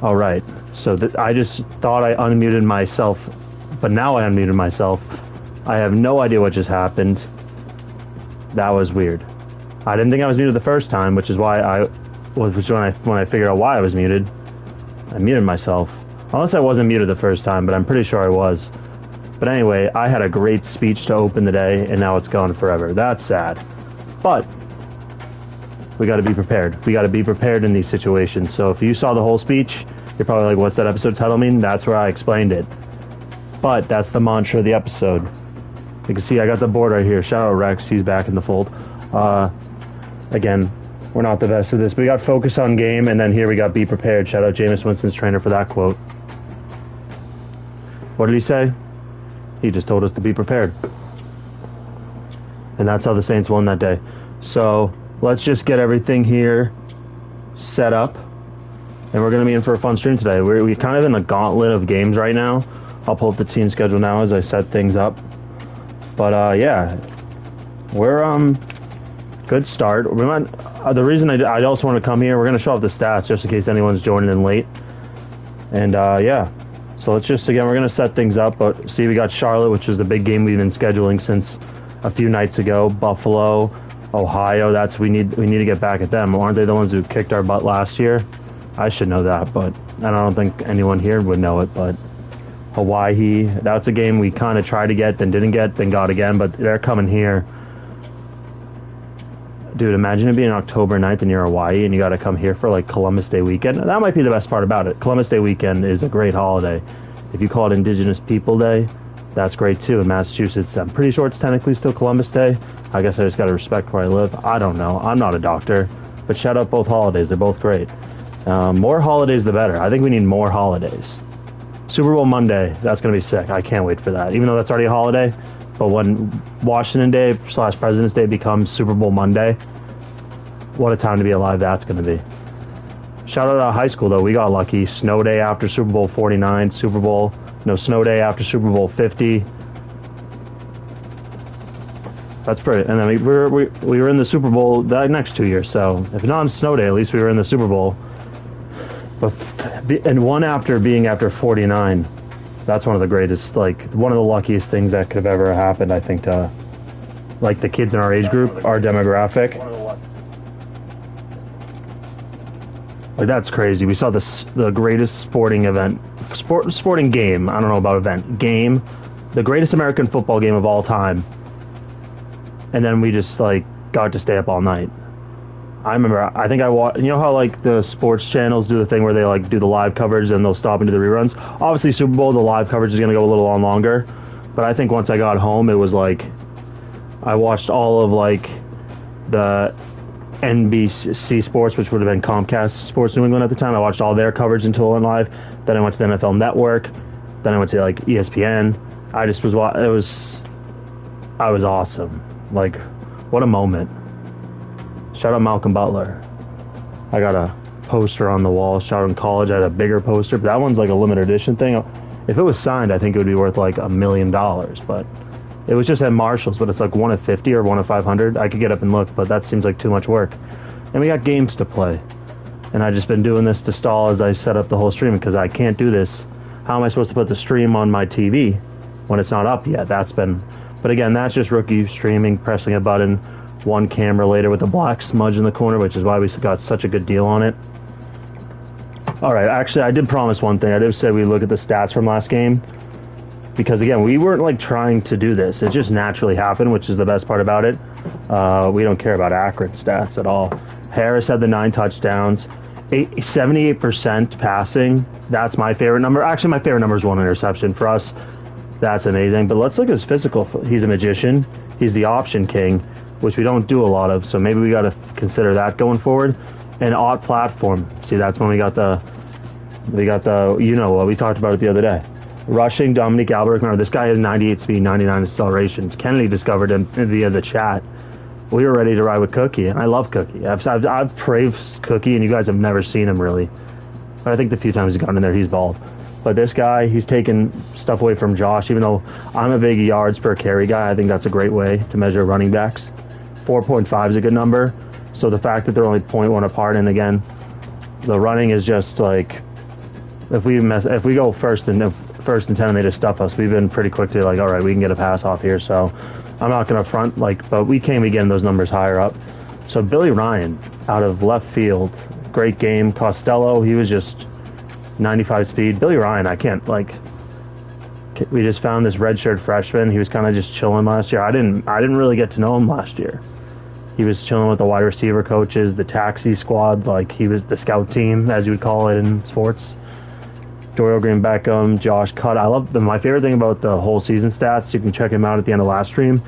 All right. So I just thought I unmuted myself, but now I unmuted myself. I have no idea what just happened. That was weird. I didn't think I was muted the first time, which is why when I figured out why I was muted, I muted myself. Unless I wasn't muted the first time, but I'm pretty sure I was. But anyway, I had a great speech to open the day, and now it's gone forever. That's sad. But we got to be prepared. We got to be prepared in these situations. So if you saw the whole speech, you're probably like, what's that episode title mean? That's where I explained it. But that's the mantra of the episode. You can see I got the board right here. Shout out Rex. He's back in the fold. Again, we're not the best at this. We got focus on game, and then here we got be prepared. Shout out Jameis, Winston's trainer, for that quote. What did he say? He just told us to be prepared. And that's how the Saints won that day. So let's just get everything here set up. And we're going to be in for a fun stream today. We're kind of in a gauntlet of games right now. I'll pull up the team schedule now as I set things up. But yeah, we're good start. We might, the reason I also want to come here, we're going to show off the stats just in case anyone's joining in late. And yeah, so let's just, again, we're going to set things up. But see, we got Charlotte, which is the big game we've been scheduling since a few nights ago. Buffalo, Ohio, we need to get back at them. Aren't they the ones who kicked our butt last year? I should know that, but I don't think anyone here would know it. But Hawaii, that's a game we kind of tried to get, then didn't get, then got again, but they're coming here. Dude, imagine it being October 9th and you're Hawaii and you got to come here for like Columbus Day weekend. That might be the best part about it. Columbus Day weekend is a great holiday. If you call it Indigenous People Day, that's great too. In Massachusetts, I'm pretty sure it's technically still Columbus Day. I guess I just got to respect where I live. I don't know. I'm not a doctor, but shout out both holidays. They're both great. More holidays, the better. I think we need more holidays. Super Bowl Monday, that's going to be sick. I can't wait for that. Even though that's already a holiday, but when Washington Day / President's Day becomes Super Bowl Monday, what a time to be alive that's going to be. Shout out to high school, though. We got lucky. Snow day after Super Bowl 49, snow day after Super Bowl 50. That's pretty. And then we were in the Super Bowl that next 2 years. So if not on snow day, at least we were in the Super Bowl. But and one after being after 49. That's one of the greatest, like, one of the luckiest things that could have ever happened, I think, to, like, the kids in our age group, our demographic. Like, that's crazy. We saw the greatest sporting game, I don't know about event, game, the greatest American football game of all time. And then we just, like, got to stay up all night. I remember, I think I watched, you know how, like, the sports channels do the thing where they, like, do the live coverage and they'll stop and do the reruns? Obviously, Super Bowl, the live coverage is going to go a little on longer. But I think once I got home, it was, like, I watched all of, like, the NBC Sports, which would have been Comcast Sports New England at the time. I watched all their coverage until it went live. Then I went to the NFL Network. Then I went to, like, ESPN. I was awesome. Like, what a moment. Shout out Malcolm Butler. I got a poster on the wall. Shout out in college, I had a bigger poster, but that one's like a limited edition thing. If it was signed, I think it would be worth like $1 million, but it was just at Marshall's, but it's like 1 of 50 or 1 of 500. I could get up and look, but that seems like too much work. And we got games to play. And I've just been doing this to stall as I set up the whole stream because I can't do this. How am I supposed to put the stream on my TV when it's not up yet? But again, that's just rookie streaming, pressing a button. One camera later with a black smudge in the corner, which is why we got such a good deal on it. All right, actually, I did promise one thing. I did say we look at the stats from last game. Because, again, we weren't, like, trying to do this. It just naturally happened, which is the best part about it. We don't care about accurate stats at all. Harris had the 9 touchdowns. 78% passing. That's my favorite number. Actually, my favorite number is 1 interception. For us, that's amazing. But let's look at his physical. He's a magician. He's the option king, which we don't do a lot of, so maybe we got to consider that going forward. And odd platform. See, that's when we got the, you know what, we talked about it the other day. Rushing, Dominique Albert, remember, this guy has 98 speed, 99 acceleration. Kennedy discovered him via the chat. We were ready to ride with Cookie, and I love Cookie. I've praised Cookie, and you guys have never seen him, really. But I think the few times he's gotten in there, he's bald. But this guy, he's taken stuff away from Josh, even though I'm a big yards per carry guy. I think that's a great way to measure running backs. 4.5 is a good number. So the fact that they're only 0.1 apart, and again, the running is just like if we go first and 10 and they just stuff us, we've been pretty quick to like, all right, we can get a pass off here. So I'm not going to front but we can't be getting those numbers higher up. So Billy Ryan out of left field, great game. Costello, he was just 95 speed. Billy Ryan, I can't we just found this redshirt freshman. He was kind of just chilling last year. I didn't really get to know him last year. He was chilling with the wide receiver coaches, the taxi squad, like he was the scout team, as you would call it in sports. Dorial Green Beckham, Josh Cutt. I love them. My favorite thing about the whole season stats, you can check him out at the end of last stream,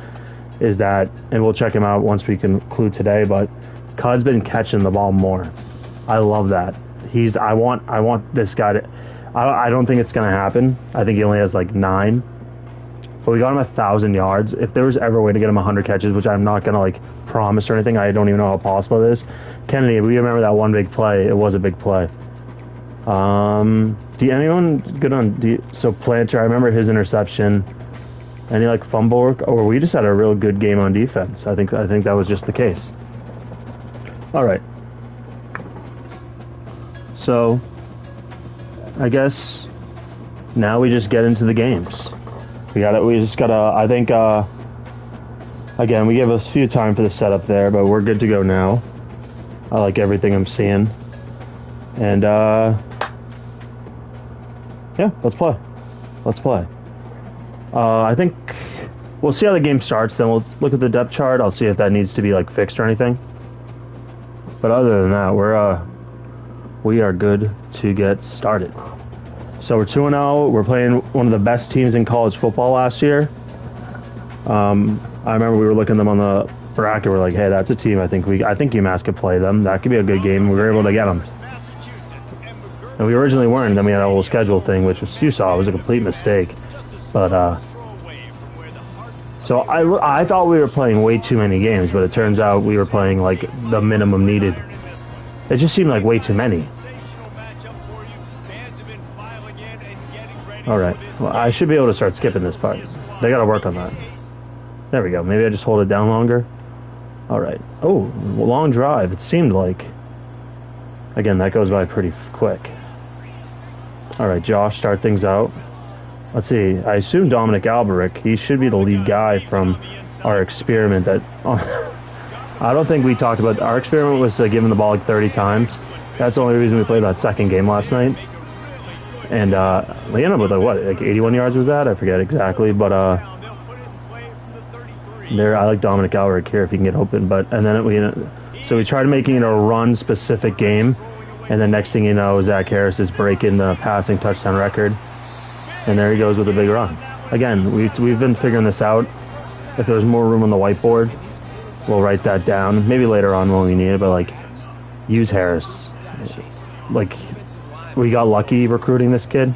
is that, and we'll check him out once we conclude today, but Cutt's been catching the ball more. I love that. I want this guy to, I don't think it's going to happen. I think he only has like 9. But we got him 1,000 yards. If there was ever a way to get him 100 catches, which I'm not going to like promise or anything, I don't even know how possible it is. Kennedy, we remember that one big play. It was a big play. Anyone good on so Planter? I remember his interception. Any like fumble work? Or we just had a real good game on defense. I think that was just the case. All right. So I guess now we just get into the games. We just gotta. I think. Again, we gave a few time for the setup there, but we're good to go now. I like everything I'm seeing, and yeah, let's play. I think we'll see how the game starts. Then we'll look at the depth chart. I'll see if that needs to be like fixed or anything. But other than that, we are good to get started. So we're 2-0. We're playing one of the best teams in college football last year. I remember we were looking at them on the bracket. We're like, hey, that's a team. I think UMass could play them. That could be a good game. We were able to get them. And we originally weren't. Then we had a whole schedule thing, which was, you saw, was a complete mistake. But so I thought we were playing way too many games, but it turns out we were playing like the minimum needed. It just seemed like way too many. All right. Well, I should be able to start skipping this part. They got to work on that. There we go. Maybe I just hold it down longer. All right. Oh, long drive. It seemed like. Again, that goes by pretty quick. All right, Josh, start things out. Let's see. I assume Dominic Alberic. He should be the lead guy from our experiment. That I don't think we talked about. Our experiment was to give him the ball like 30 times. That's the only reason we played that second game last night. And we ended up with like 81 yards was that? I forget exactly, but there I like Dominic Alberic here if he can get open. So we tried making it a run-specific game, and then next thing you know, Zach Harris is breaking the passing touchdown record, and there he goes with a big run. Again, we've been figuring this out. If there's more room on the whiteboard, we'll write that down. Maybe later on when we need it, but like use Harris. Like we got lucky recruiting this kid,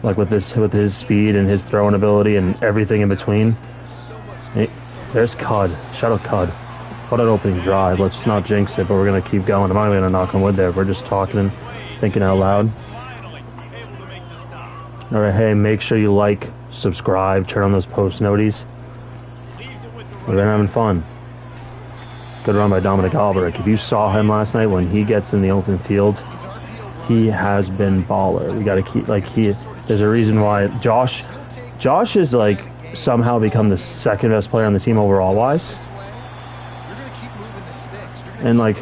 like with his speed and his throwing ability and everything in between. Hey, there's Cud. Shout out Cud. What an opening drive. Let's not jinx it, but we're going to keep going. I'm not even going to knock on wood there. We're just talking and thinking out loud. All right, hey, make sure you like, subscribe, turn on those post noties. We've been having fun. Good run by Dominic Alberic. If you saw him last night when he gets in the open field, he has been baller. We got to keep, there's a reason why Josh is like somehow become the second best player on the team overall wise. And like,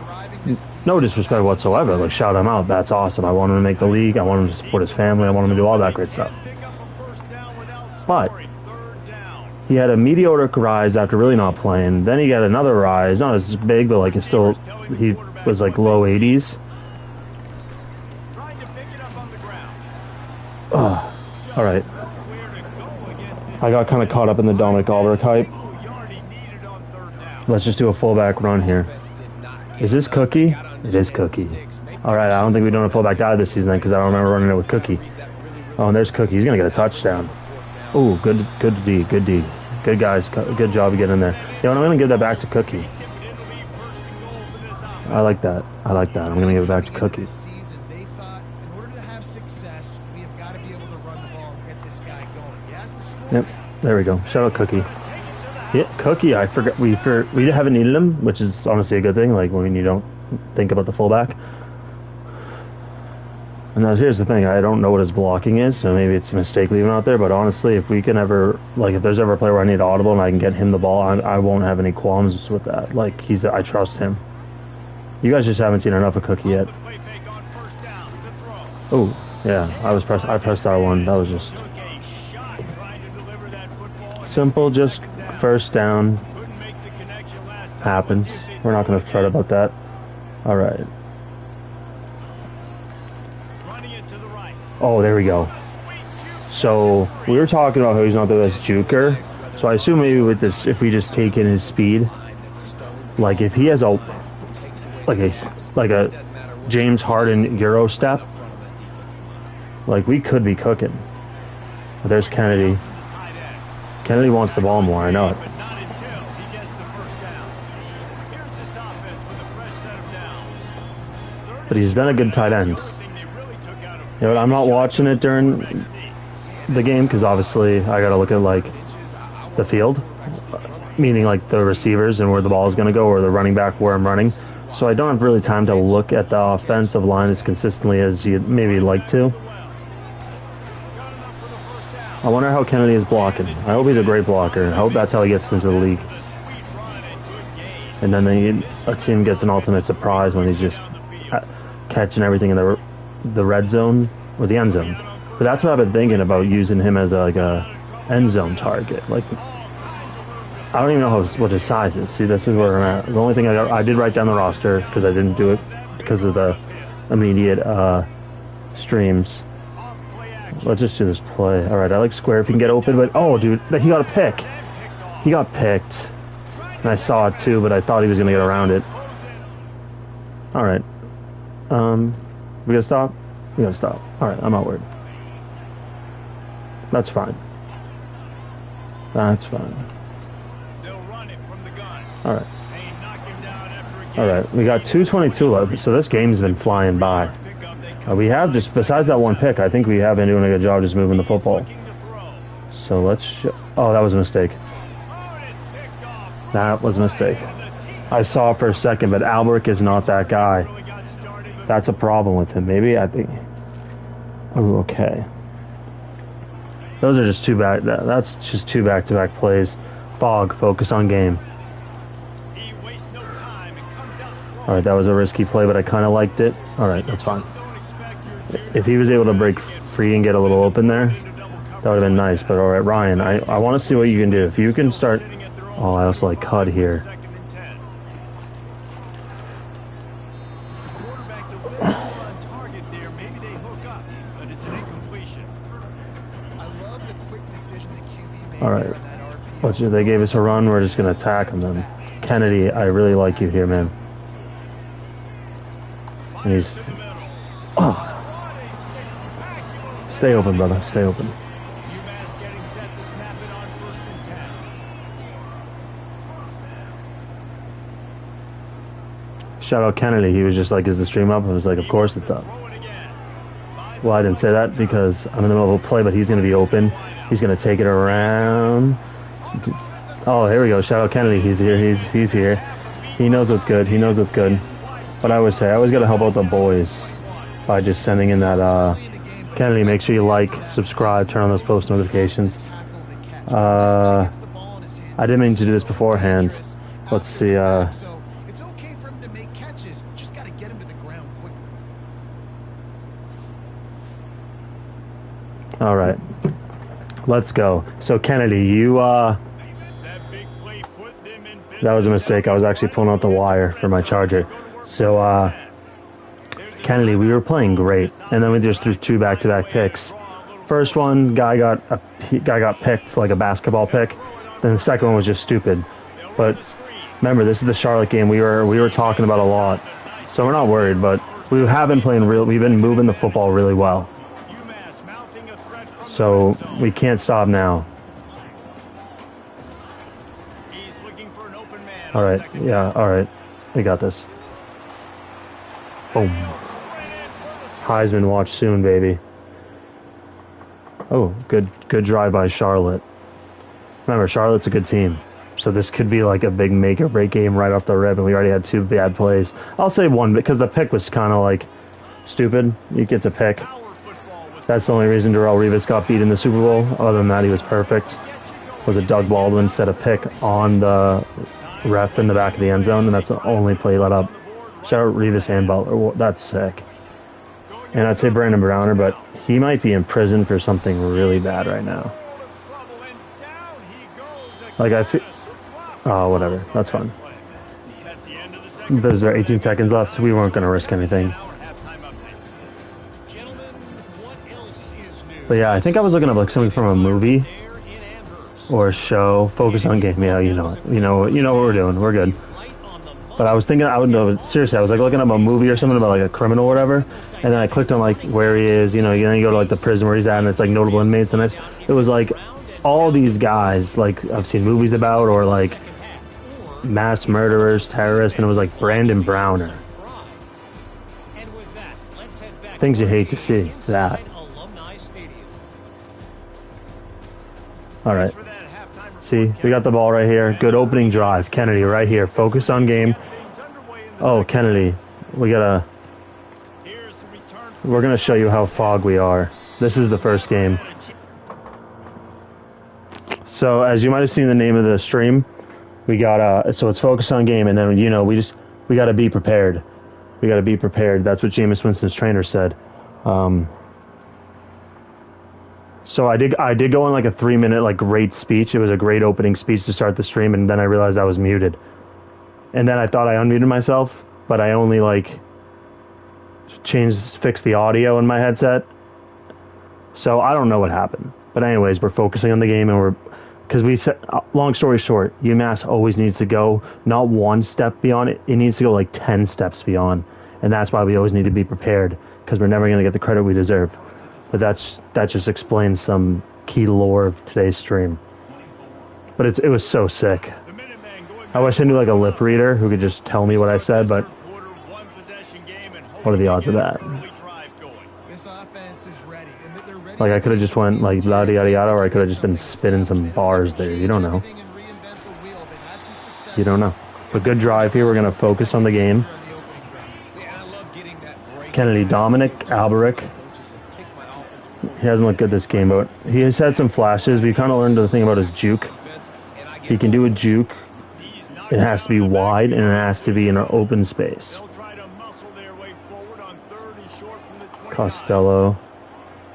no disrespect whatsoever. Like, shout him out. That's awesome. I want him to make the league. I want him to support his family. I want him to do all that great stuff. But he had a meteoric rise after really not playing. Then he got another rise, not as big, but like it's still, he was like low 80s. All right. I got kind of caught up in the Dominic Alberic hype. Let's just do a fullback run here. Is this Cookie? It is Cookie. All right, I don't think we're doing a fullback dive this season then because I don't remember running it with Cookie. Oh, and there's Cookie. He's going to get a touchdown. Ooh, good D. Good guys. Good job of getting in there. You know what? I'm going to give that back to Cookie. I like that. I'm going to give it back to Cookie. Yep, there we go. Shout out Cookie. Yeah, Cookie, I forgot. We haven't needed him, which is honestly a good thing. Like when you don't think about the fullback. And now here's the thing, I don't know what his blocking is, so maybe it's a mistake leaving out there, but honestly, if we can ever, like, if there's ever a player where I need audible and I can get him the ball, I won't have any qualms with that. Like, I trust him. You guys just haven't seen enough of Cookie yet. Oh, yeah, I pressed R1. That was just simple, just first down. Happens. We're not going to fret about that. All right. Oh, there we go. So we were talking about how he's not the best juker. So I assume maybe with this, if we just take in his speed, like if he has a James Harden Euro step, like we could be cooking. But there's Kennedy. Kennedy wants the ball more. I know it. But he's been a good tight end. You know, I'm not watching it during the game because obviously I got to look at like the field, meaning like the receivers and where the ball is going to go, or the running back where I'm running. So I don't have really time to look at the offensive line as consistently as you'd maybe like to. I wonder how Kennedy is blocking. I hope he's a great blocker. I hope that's how he gets into the league. And then a team gets an ultimate surprise when he's just catching everything in the red zone or the end zone. But that's what I've been thinking about, using him as a end zone target. Like, I don't even know what his size is. See, this is where I'm at. The only thing I did write down the roster because I didn't do it because of the immediate streams. Let's just do this play. All right, I like square if you can get open, but oh, dude, he got a pick. He got picked, and I saw it too, but I thought he was gonna get around it. All right. We gotta stop? We gotta stop. Alright, I'm not worried. That's fine. That's fine. Alright. Alright, we got 2:22 left, so this game's been flying by. We have just, besides that one pick, I think we have been doing a good job just moving the football. So let's oh, that was a mistake. That was a mistake. I saw it for a second, but Albert is not that guy. That's a problem with him. Maybe, I think. Oh, okay. Those are just that's just two back-to-back plays. Fog, focus on game. All right, that was a risky play, but I kind of liked it. All right, that's fine. If he was able to break free and get a little open there, that would have been nice. But all right, Ryan, I want to see what you can do. If you can start... Oh, I also like cut here. All right. They gave us a run. We're just going to attack them then. Kennedy, I really like you here, man. And he's... Oh. Stay open, brother. Stay open. Shout out Kennedy. He was just like, is the stream up? I was like, of course it's up. Well, I didn't say that because I'm in the middle of a play, but he's going to be open. He's going to take it around. Oh, here we go. Shout out Kennedy. He's here. He's here. He knows what's good. He knows what's good. But I always say, I always got to help out the boys by just sending in that, Kennedy, make sure you like, subscribe, turn on those post notifications. I didn't mean to do this beforehand. Let's see, all right, let's go. So Kennedy, you that was a mistake. I was actually pulling out the wire for my charger. So Kennedy, we were playing great, and then we just threw two back-to-back picks. First one, guy got picked like a basketball pick. Then the second one was just stupid. But remember, this is the Charlotte game we were talking about a lot, so we're not worried. But we have been playing we've been moving the football really well. So we can't stop now. All right, yeah, all right, we got this. Boom. Heisman watch soon, baby. Oh, good drive by Charlotte. Remember, Charlotte's a good team, so this could be like a big make or break game right off the rip, and we already had two bad plays. I'll say one because the pick was kind of like Stupid. He gets a pick. That's the only reason Darrelle Revis got beat in the Super Bowl. Other than that, he was perfect. Was a Doug Baldwin set a pick on the ref in the back of the end zone, and that's the only play let up. Shout out Revis and Butler. That's sick. And I'd say Brandon Browner, but he might be in prison for something really bad right now. Like, oh, whatever. That's fine. There's 18 seconds left. We weren't going to risk anything. But yeah, I think I was looking up like something from a movie or a show. Focus on game. Yeah, you know it. You know what we're doing. We're good. But I was thinking, I would know. Seriously, I was like looking up a movie or something about like a criminal or whatever, and then I clicked on like where he is. You know, then you go to like the prison where he's at, and it's like notable inmates, and it was like all these guys like I've seen movies about, or like mass murderers, terrorists, and it was like Brandon Browner. Things you hate to see. That. All right. See, we got the ball right here. Good opening drive. Kennedy right here. Focus on game. Oh, Kennedy. We're going to show you how fog we are. This is the first game. So, as you might have seen the name of the stream, we got, so it's focus on game, and then, you know, we got to be prepared. We got to be prepared. That's what Jameis Winston's trainer said. So I did go on like a 3-minute like great speech. It was a great opening speech to start the stream, and then I realized I was muted. And then I thought I unmuted myself, but I only like fixed the audio in my headset. So I don't know what happened. But anyways, we're focusing on the game, and because we said, long story short, UMass always needs to go not one step beyond it. It needs to go like 10 steps beyond. And that's why we always need to be prepared, because we're never going to get the credit we deserve. But that just explains some key lore of today's stream. But it was so sick. I wish I knew like a lip reader who could just tell me what I said, but what are the odds of that? Like I could have just went like yada yada yada, or I could have just been spitting some bars there. You don't know. You don't know. But good drive here. We're gonna focus on the game. Kennedy, Dominic Alberic. He hasn't looked good this game, but he has had some flashes. We kind of learned the thing about his juke. He can do a juke. It has to be wide, and it has to be in an open space. Costello.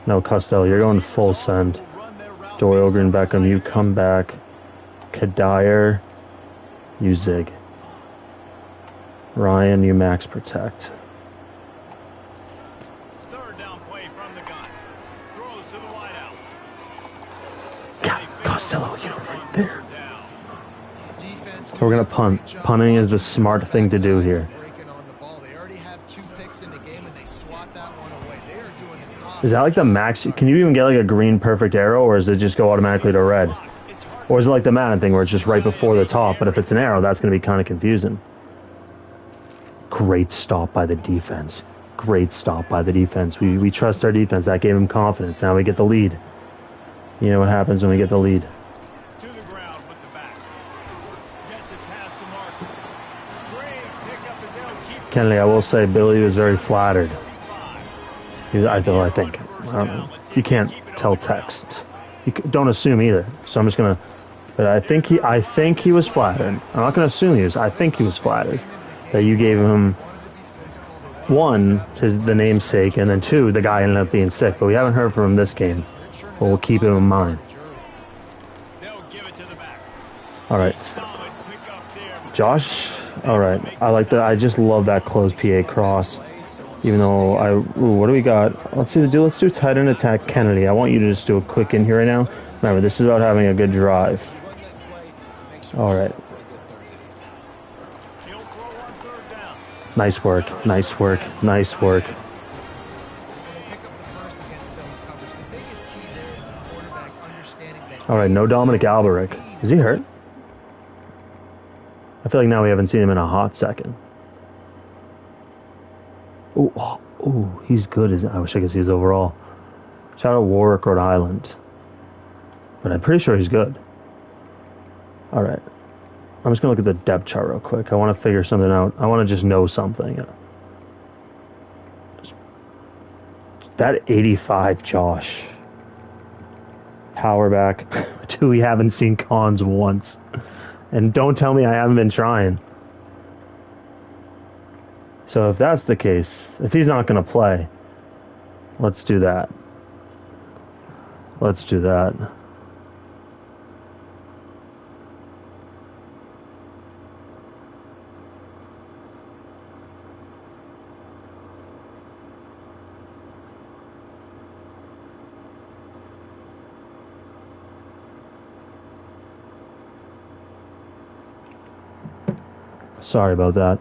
No, Costello, you're going full send. Doyle, Green, Beckham, you come back. Kadire, you zig. Ryan, you max protect. Costello, you're right there. We're going to punt. Punting is the smart thing to do here. Is that like the max? Can you even get like a green perfect arrow, or does it just go automatically to red? Or is it like the Madden thing where it's just right before the top, but if it's an arrow, that's going to be kind of confusing. Great stop by the defense. Great stop by the defense. We trust our defense. That gave him confidence. Now we get the lead. You know what happens when we get the lead. To the ground with the back. Gets it past the marker. Great pickup as they'll keep. Kennedy, I will say Billy was very flattered. I think. I don't know. You can't tell text. You don't assume either. So I'm just gonna. But I think he was flattered. I'm not gonna assume he was. I think he was flattered that you gave him one, the namesake, and then two, the guy ended up being sick. But we haven't heard from him this game. But we'll keep him in mind. All right, Josh. All right, I like that. I just love that close PA cross. Even though what do we got? Let's do tight end attack Kennedy. I want you to just do a quick in here right now. Remember, this is about having a good drive. All right. Nice work. Nice work. Nice work. All right, no Dominic Alberic. Is he hurt? I feel like now we haven't seen him in a hot second. Oh, he's good. I wish I could see his overall. Shout out Warwick, Rhode Island. But I'm pretty sure he's good. All right. I'm just going to look at the depth chart real quick. I want to figure something out. I want to just know something. That 85, Josh. Power back. Dude, we haven't seen cons once. And don't tell me I haven't been trying. So if that's the case, if he's not going to play, let's do that. Let's do that. Sorry about that.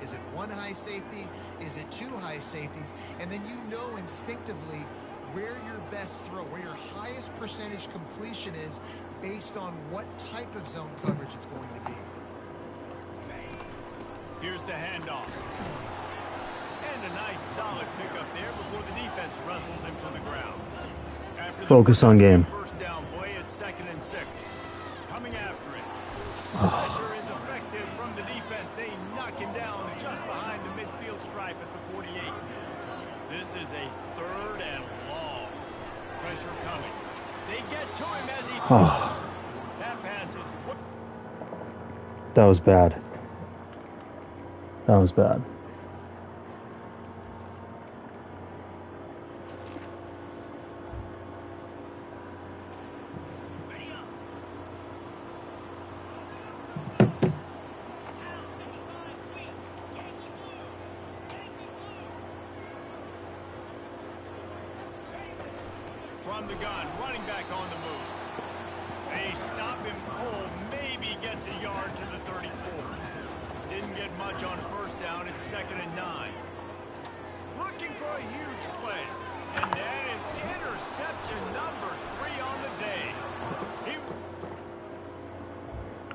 Is it one high safety? Is it two high safeties? And then you know instinctively where your best throw, where your highest percentage completion is based on what type of zone coverage it's going to be. Here's the handoff. And a nice solid pickup there before the defense wrestles him to the ground. After Focus on game. First down play, it's 2nd and 6. Coming after it. Pressure is effective from the defense. They knock him down just behind the midfield stripe at the 48. This is a 3rd and long. Pressure coming. They get to him as he throws. That pass is... That was bad. That was bad. From the gun, running back on the move. They stop him cold, maybe gets a yard to the 34. Didn't get much on 1st down, it's 2nd and 9. Looking for a huge play. And that is interception number 3 on the day.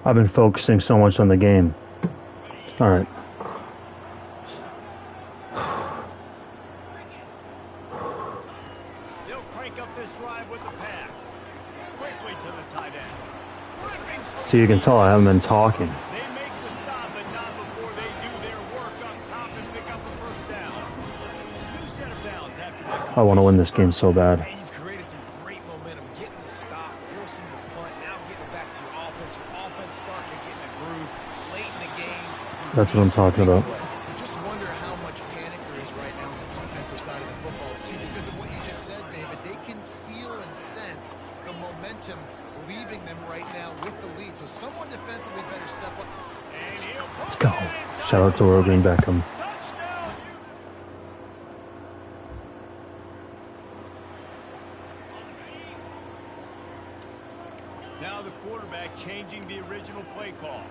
I've been focusing so much on the game. All right. They'll crank up this drive with the pass. Quickly to the tight end. Ripping. So you can tell I haven't been talking. They make the stop, but not before they do their work up top and pick up a 1st down. New set of downs after that. I want to win this game so bad. And you've created some great momentum, getting the stop, forcing the punt, now getting it back to your offense. Your offense starting to get in a groove late in the game. That's what I'm talking about. Just wonder how much panic there is right now on the defensive side of the football, too, because of what you just said, David. They can feel and sense the momentum leaving them right now with the lead. So someone defensively better step up. And he'll Let's go. Shout out to Earl Green Beckham. touchdown. Now the quarterback changing the original play call.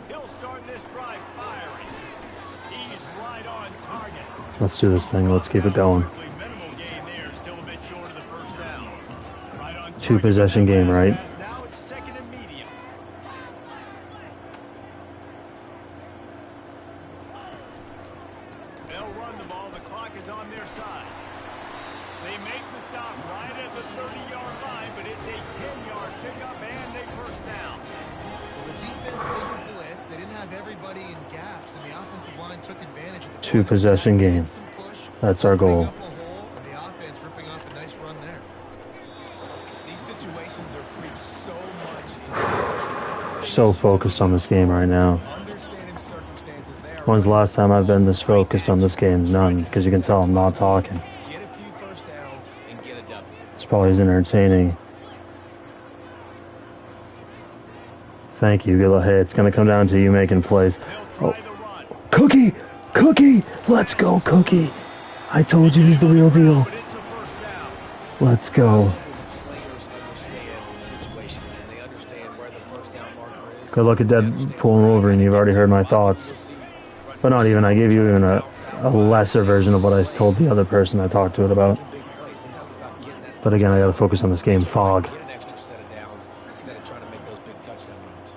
He'll start this drive firing. He's right on target. Let's do this thing. Let's keep it going. Minimal gain there, still a bit short of the 1st down. Right on 2 possession game, right? Now it's 2nd and medium. They'll run the ball. The clock is on their side. They make the stop right at the 30-yard line, but it's a 10-yard pickup and a 1st down. The defense didn't blitz. They didn't have everybody in gaps, and the offensive line took advantage of the 2 possession game. That's our goal. up a hole, and the offense ripping off a nice run there. These situations are preached so much. So focused on this game right now. Understanding circumstances there. When's the last time I've been this focused on this game? None, because you can tell I'm not talking. Get a few 1st downs and get a W. It's probably as entertaining. Thank you. Hey, it's going to come down to you making plays. They'll Oh. try the run. Cookie! Cookie! Let's go, Cookie! I told you he's the real deal. But it's a 1st down. Let's go. Players understand situations and they understand where the 1st down marker is. Good luck at Deadpool and Wolverine. You've already heard my thoughts. But not even. I gave you even a lesser version of what I told the other person I talked to it about. But again, I got to focus on this game. Fog. Get an extra set of downs instead of trying to make those big touchdown runs.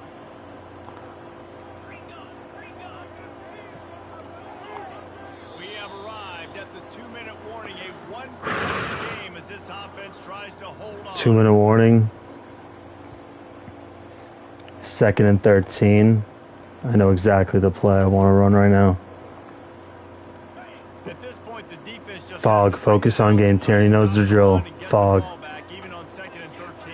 We have arrived at the 2-minute warning, a one-possession game as this offense tries to hold on. 2-minute warning. 2nd and 13. I know exactly the play I want to run right now. At this point, the defense just Fog, focus on game. Tierney knows the drill. Fog. Even on 2nd and 13.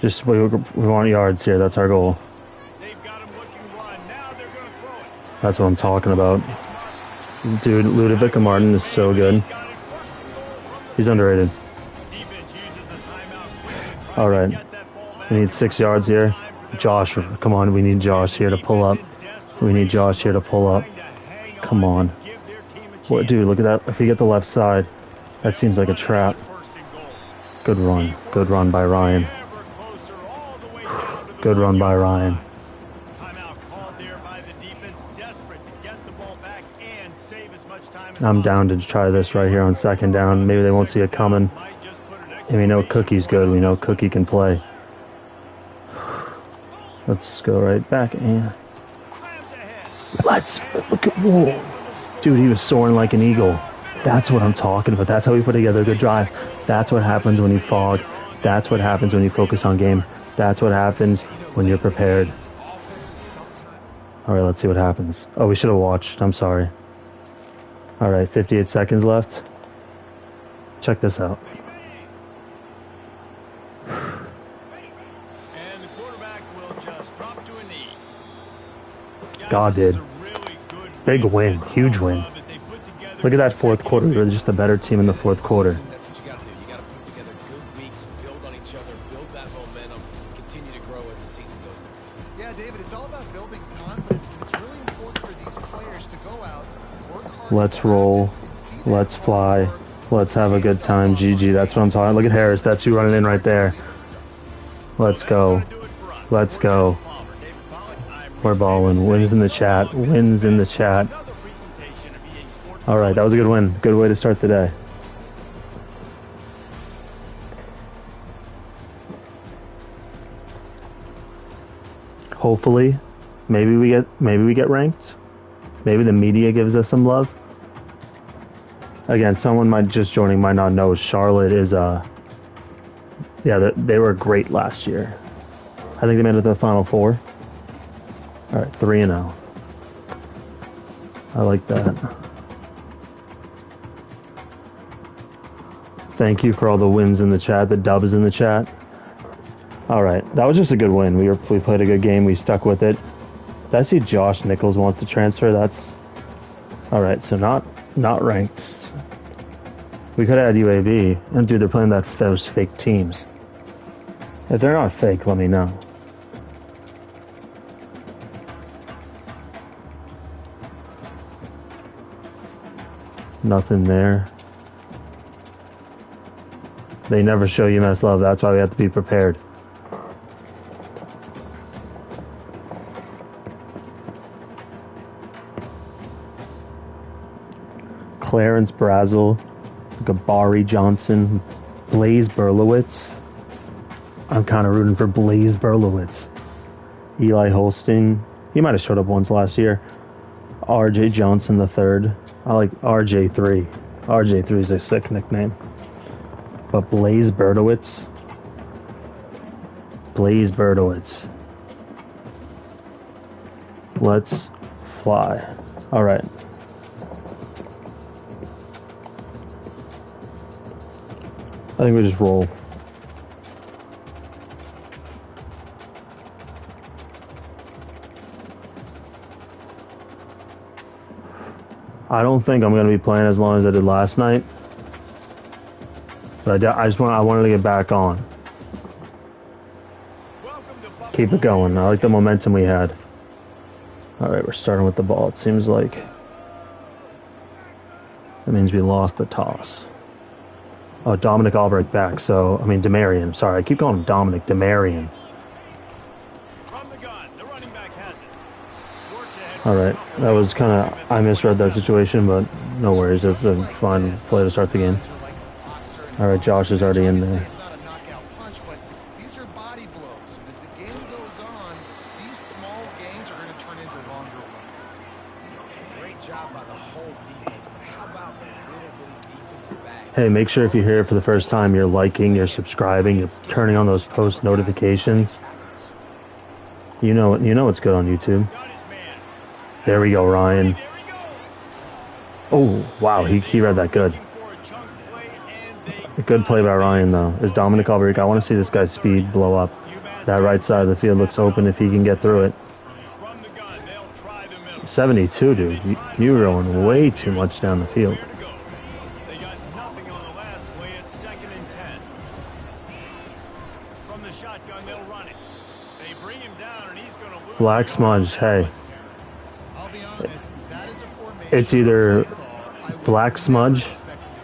Just we want yards here. That's our goal. They've got him looking run. Now they're going to throw it. That's what I'm talking about. Dude, Ludovic Martin is so good. He's underrated. Defense uses a timeout quickly. All right. We need 6 yards here. Josh, come on. We need Josh here to pull up. We need Josh here to pull up. Come on. What, dude, look at that. If we get the left side, that seems like a trap. Good run. Good run by Ryan. Good run by Ryan. I'm down to try this right here on 2nd down. Maybe they won't see it coming. And we know Cookie's good. We know Cookie can play. Let's go right back and let's look at whoa. Dude, he was soaring like an eagle. That's what I'm talking about. That's how we put together a good drive. That's what happens when you fog. That's what happens when you focus on game. That's what happens when you're prepared. All right, let's see what happens. Oh, we should have watched. I'm sorry. All right, 58 seconds left. Check this out. And the quarterback will just drop to a knee. God did. Big win. Huge win. Look at that 4th quarter. We're just a better team in the 4th quarter. That's what you got to do. You got to put together good weeks, build on each other, build that momentum, continue to grow as the season goes on. Yeah, David, it's all about building confidence, and it's really important for these players to go out, work hard. Let's roll. Let's fly. Let's have a good time. GG. That's what I'm talking. Look at Harris. That's who running in right there. Let's go. Let's go. We're balling. Wins in the chat. Wins in the chat. All right, that was a good win. Good way to start the day. Hopefully, maybe we get ranked. Maybe the media gives us some love. Again, someone might just joining might not know. Charlotte is yeah, they were great last year. I think they made it to the Final Four. All right, 3-0. I like that. Thank you for all the wins in the chat, the dubs in the chat. All right, that was just a good win. We played a good game. We stuck with it. Did I see Josh Nichols wants to transfer? That's all right. So not ranked. We could add UAB. And dude, they're playing those fake teams. If they're not fake, let me know. Nothing there. They never show UMass love. That's why we have to be prepared. Clarence Brazel, Gabari Johnson, Blaze Berlowitz. I'm kind of rooting for Blaze Berlowitz. Eli Holstein. He might have showed up once last year. RJ Johnson III. I like RJ3. RJ3 is a sick nickname. But Blaze Berlowitz. Blaze Berlowitz. Let's fly. All right. I think we just roll. I don't think I'm going to be playing as long as I did last night. But I wanted to get back on. Keep it going. I like the momentum we had. All right, we're starting with the ball. It seems like that means we lost the toss. Oh, Dominic Albrecht back. So, I mean, Demarion. Sorry, I keep calling him Dominic. Demarion. From the gun, the running back has it. Works ahead. All right. That was kind of... I misread that situation, but no worries. It's a fine play to start the game. All right, Josh is already in there. It's not a knockout punch, but these are body blows. And as the game goes on, these small gains are going to turn into longer ones. great job by the whole defense, but how about the little bitty defensive back? Hey, make sure if you're here for the first time, you're liking, you're subscribing, you're turning on those post notifications. You know it's good on YouTube. There we go, Ryan. Oh, wow, he read that good. A good play by Ryan, though. Is Dominic Albrecht. I want to see this guy's speed blow up. That right side of the field looks open if he can get through it. 72, dude. You're going way too much down the field. They got nothing on the last play at 2nd and 10. From the shotgun, they'll run it. They bring him down, and he's going to lose. Black smudge, hey. I'll be honest, that is a formation. It's either black smudge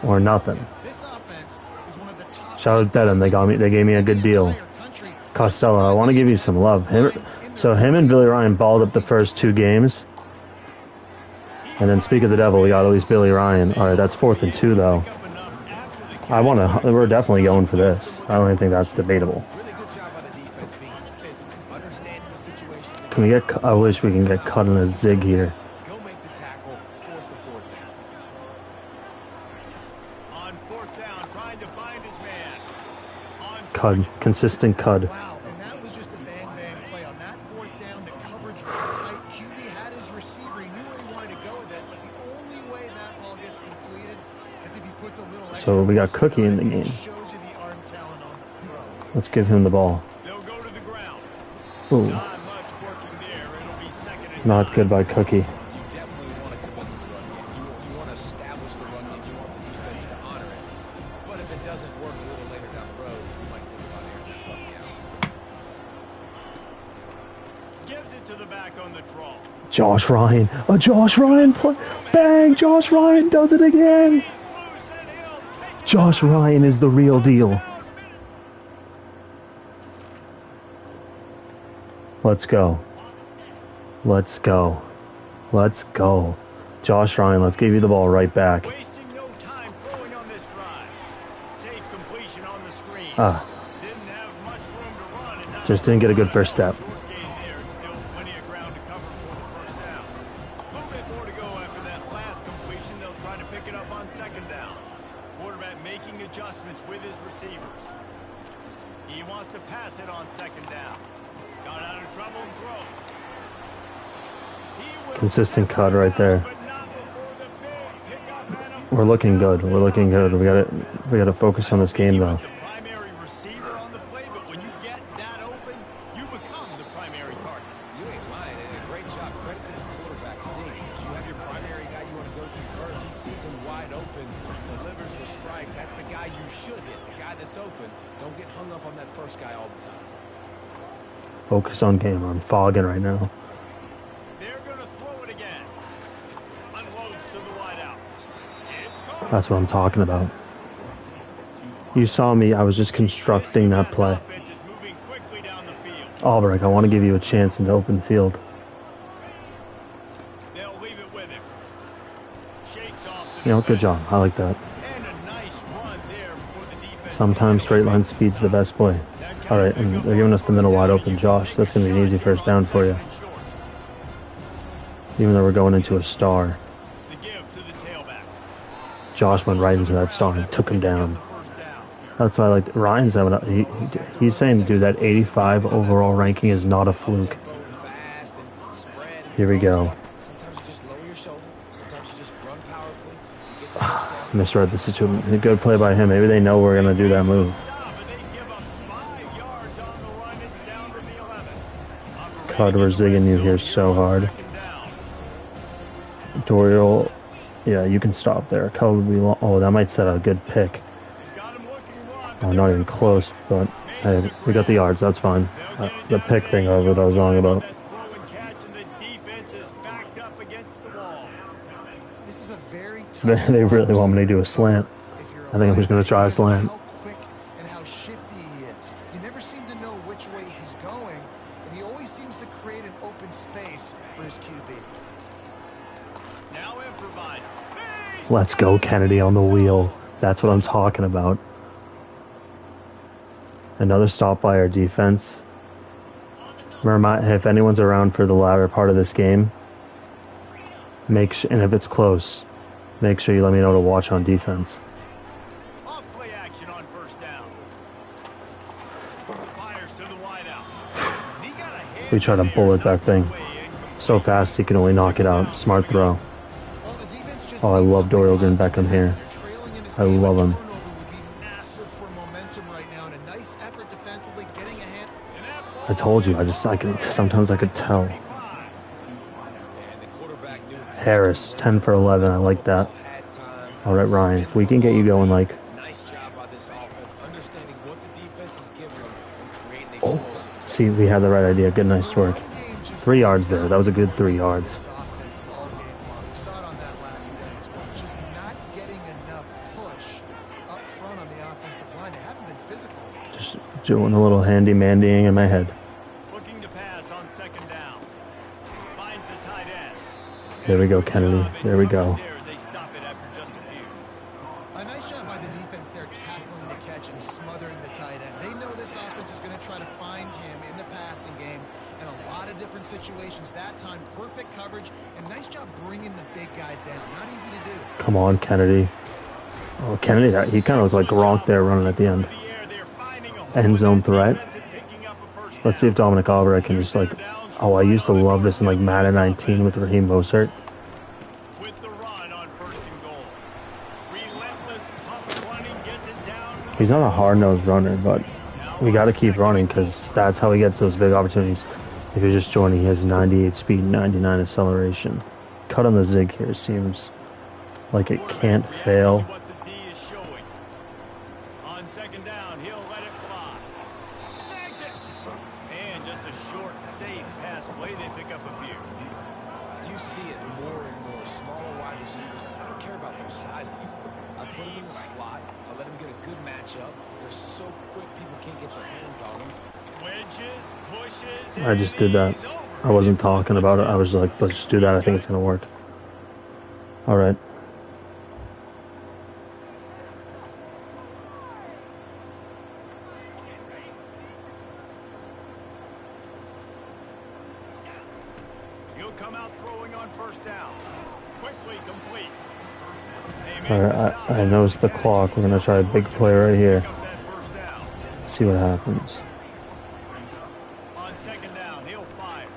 or nothing. This offense is one of the top. Shout out to them. They gave me a good deal. Costello, I want to give you some love. Him and Billy Ryan balled up the first 2 games. And then speak of the devil, we got at least Billy Ryan. All right, that's 4th and 2, though. We're definitely going for this. I don't even think that's debatable. Can we get, I wish we can get cut in a zig here. Go make the tackle, force the 4th down. On 4th down, trying to find his man. Cud, consistent cud. Wow, and that was just a bang-bang play. On that 4th down, the coverage was tight. QB had his receiver. He knew where he wanted to go with it, but the only way that ball gets completed is if he puts a little extra. So we got Cookie in the game. Shows you the arm talent on the throw. Let's give him the ball. They'll go to the ground. Ooh, Not much working there. It'll be 2nd and not good by Cookie. You definitely want to commit to the run game. You want to establish the run game. You want the defense to honor it. But if it doesn't work a little later down the road, you might think about airing that puppy out. gives it to the back on the draw. Josh Ryan. A Josh Ryan play. Bang! Josh Ryan does it again. He's loose and he'll take it. Josh Ryan is the real deal. Let's go. Let's go. Let's go. Josh Ryan, let's give you the ball right back. Wasting no time throwing on this drive. Safe completion on the screen. Didn't have much room to run. And now Just didn't get a good first step. short gain there. It's still plenty of ground to cover for the first down. A little bit more to go after that last completion. They'll try to pick it up on 2nd down. Quarterback making adjustments with his receivers. He wants to pass it on 2nd down. Got out of trouble and throws. He will Consistent cut right there. but not before the big pickup and a We're looking good. We're looking good. We got to focus on this game He though. was the primary receiver on the play, but when you get that open, you become the primary target. You ain't lying, and a great job. Credit to the quarterback seeing it. You have your primary guy you want to go to first. He sees him wide open, delivers the strike. That's the guy you should hit, the guy that's open. Don't get hung up on that first guy all the time. Focus on game. I'm fogging right now. They're going to throw it again. Unloads to the wideout. It's caught. That's what I'm talking about. You saw me. I was just constructing that play. Offense is moving quickly down the field. Albrecht, I want to give you a chance in the open field. They'll leave it with him. Shakes off the You know, good job. I like that. and a nice run there before the defense. Sometimes straight line speed's the best play. All right, and they're giving us the middle wide open. Josh, that's going to be an easy first down for you. Even though we're going into a star. The give to the tailback. Josh went right into that star and took him down. First down. That's why I like Ryan's having he's saying, dude, that 85 overall ranking is not a fluke. Fast and spread and Here we go. sometimes you just lower your shoulder. Sometimes you just run powerfully. You get the first down. Misread the situation. A good play by him. Maybe they know we're going to do that move. Stop, and they give up 5 yards on the run. It's down to the 11. Cud, we're zigging you here so hard. 2nd down. Dorial, yeah, you can stop there. Cud would be long. Oh, that might set a good pick. Got him looking run. Oh, not even close, but hey, we got the yards. That's fine. The pick thing was what I was wrong about. That throw and catch, and the defense is backed up against the wall. This is a very tough They really want me to do a slant. if you're I think I'm just going to try a slant. How quick and how shifty he is. You never seem to know which way he's going, and he always seems to create an open space for his QB. Now improvise. Let's go, Kennedy on the wheel. That's what I'm talking about. Another stop by our defense. Remember, if anyone's around for the latter part of this game, And if it's close, make sure you let me know to watch on defense. Off play action on first down. Fires to the wideout. He got a hand We try to in there, bullet that knocked it thing away incomplete. so fast he can only knock it out. Smart throw. Well, the defense just Oh, I needs love something Dorial positive. Beckham here. They're trailing in this I game. love A him. turnover would be massive for momentum right now, and a nice effort defensively, getting a hand. And that I ball told you, is sometimes I could tell. 35. And the quarterback knew exactly Harris, where 10 for 11. I like that. had time. All right, Ryan, if we can get you going, like, Nice job by this offense, understanding what the defense is giving them and creating oh, explosive. see, we had the right idea. Good, nice work. Run game just 3 yards there. That was a good 3 yards. this offense all game long. We saw it on that last play as well. Just not getting enough push up front on the offensive line. They haven't been physical. Just doing a little handy-mandying in my head. Looking to pass on second down. Finds the tight end. There we go, Kennedy. There we go. There as they stop it after just a few. A nice job by the defense there, tackling the catch and smothering the tight end. They know this offense is going to try to find him in the passing game in a lot of different situations. That time, perfect coverage, and nice job bringing the big guy down. Not easy to do. Come on, Kennedy. Oh, Kennedy, he kind of looked like Gronk there running at the end. The air, they're finding a hole End in zone that threat. defense and picking up a first Let's see if down. Dominic Albright can just, like... Oh, I used to love this in, like, Madden 19 with Raheem Mostert. With the run on first and goal. Relentless, tough running, gets it down. He's not a hard-nosed runner, but we got to keep running because that's how he gets those big opportunities. If you're just joining, he has 98 speed, 99 acceleration. Cut on the zig here seems like it can't fail. What the D is showing. On second down, he'll let it fly. Snags it. And just a short, safe pass play. They pick up a few. You see it more and more. Smaller wide receivers, I don't care about their size anymore. I put them in the slot. I let them get a good matchup. They're so quick, people can't get their hands on them. Wedges, pushes, I just did that. and he's over. I wasn't talking about it. I was like, let's just do that. I think it's going to work. All right. He'll come out throwing on first down. Quickly complete. All right, I noticed the clock. We're going to try a big play right here. Pick up that first down. See what happens. On second down, he'll fire.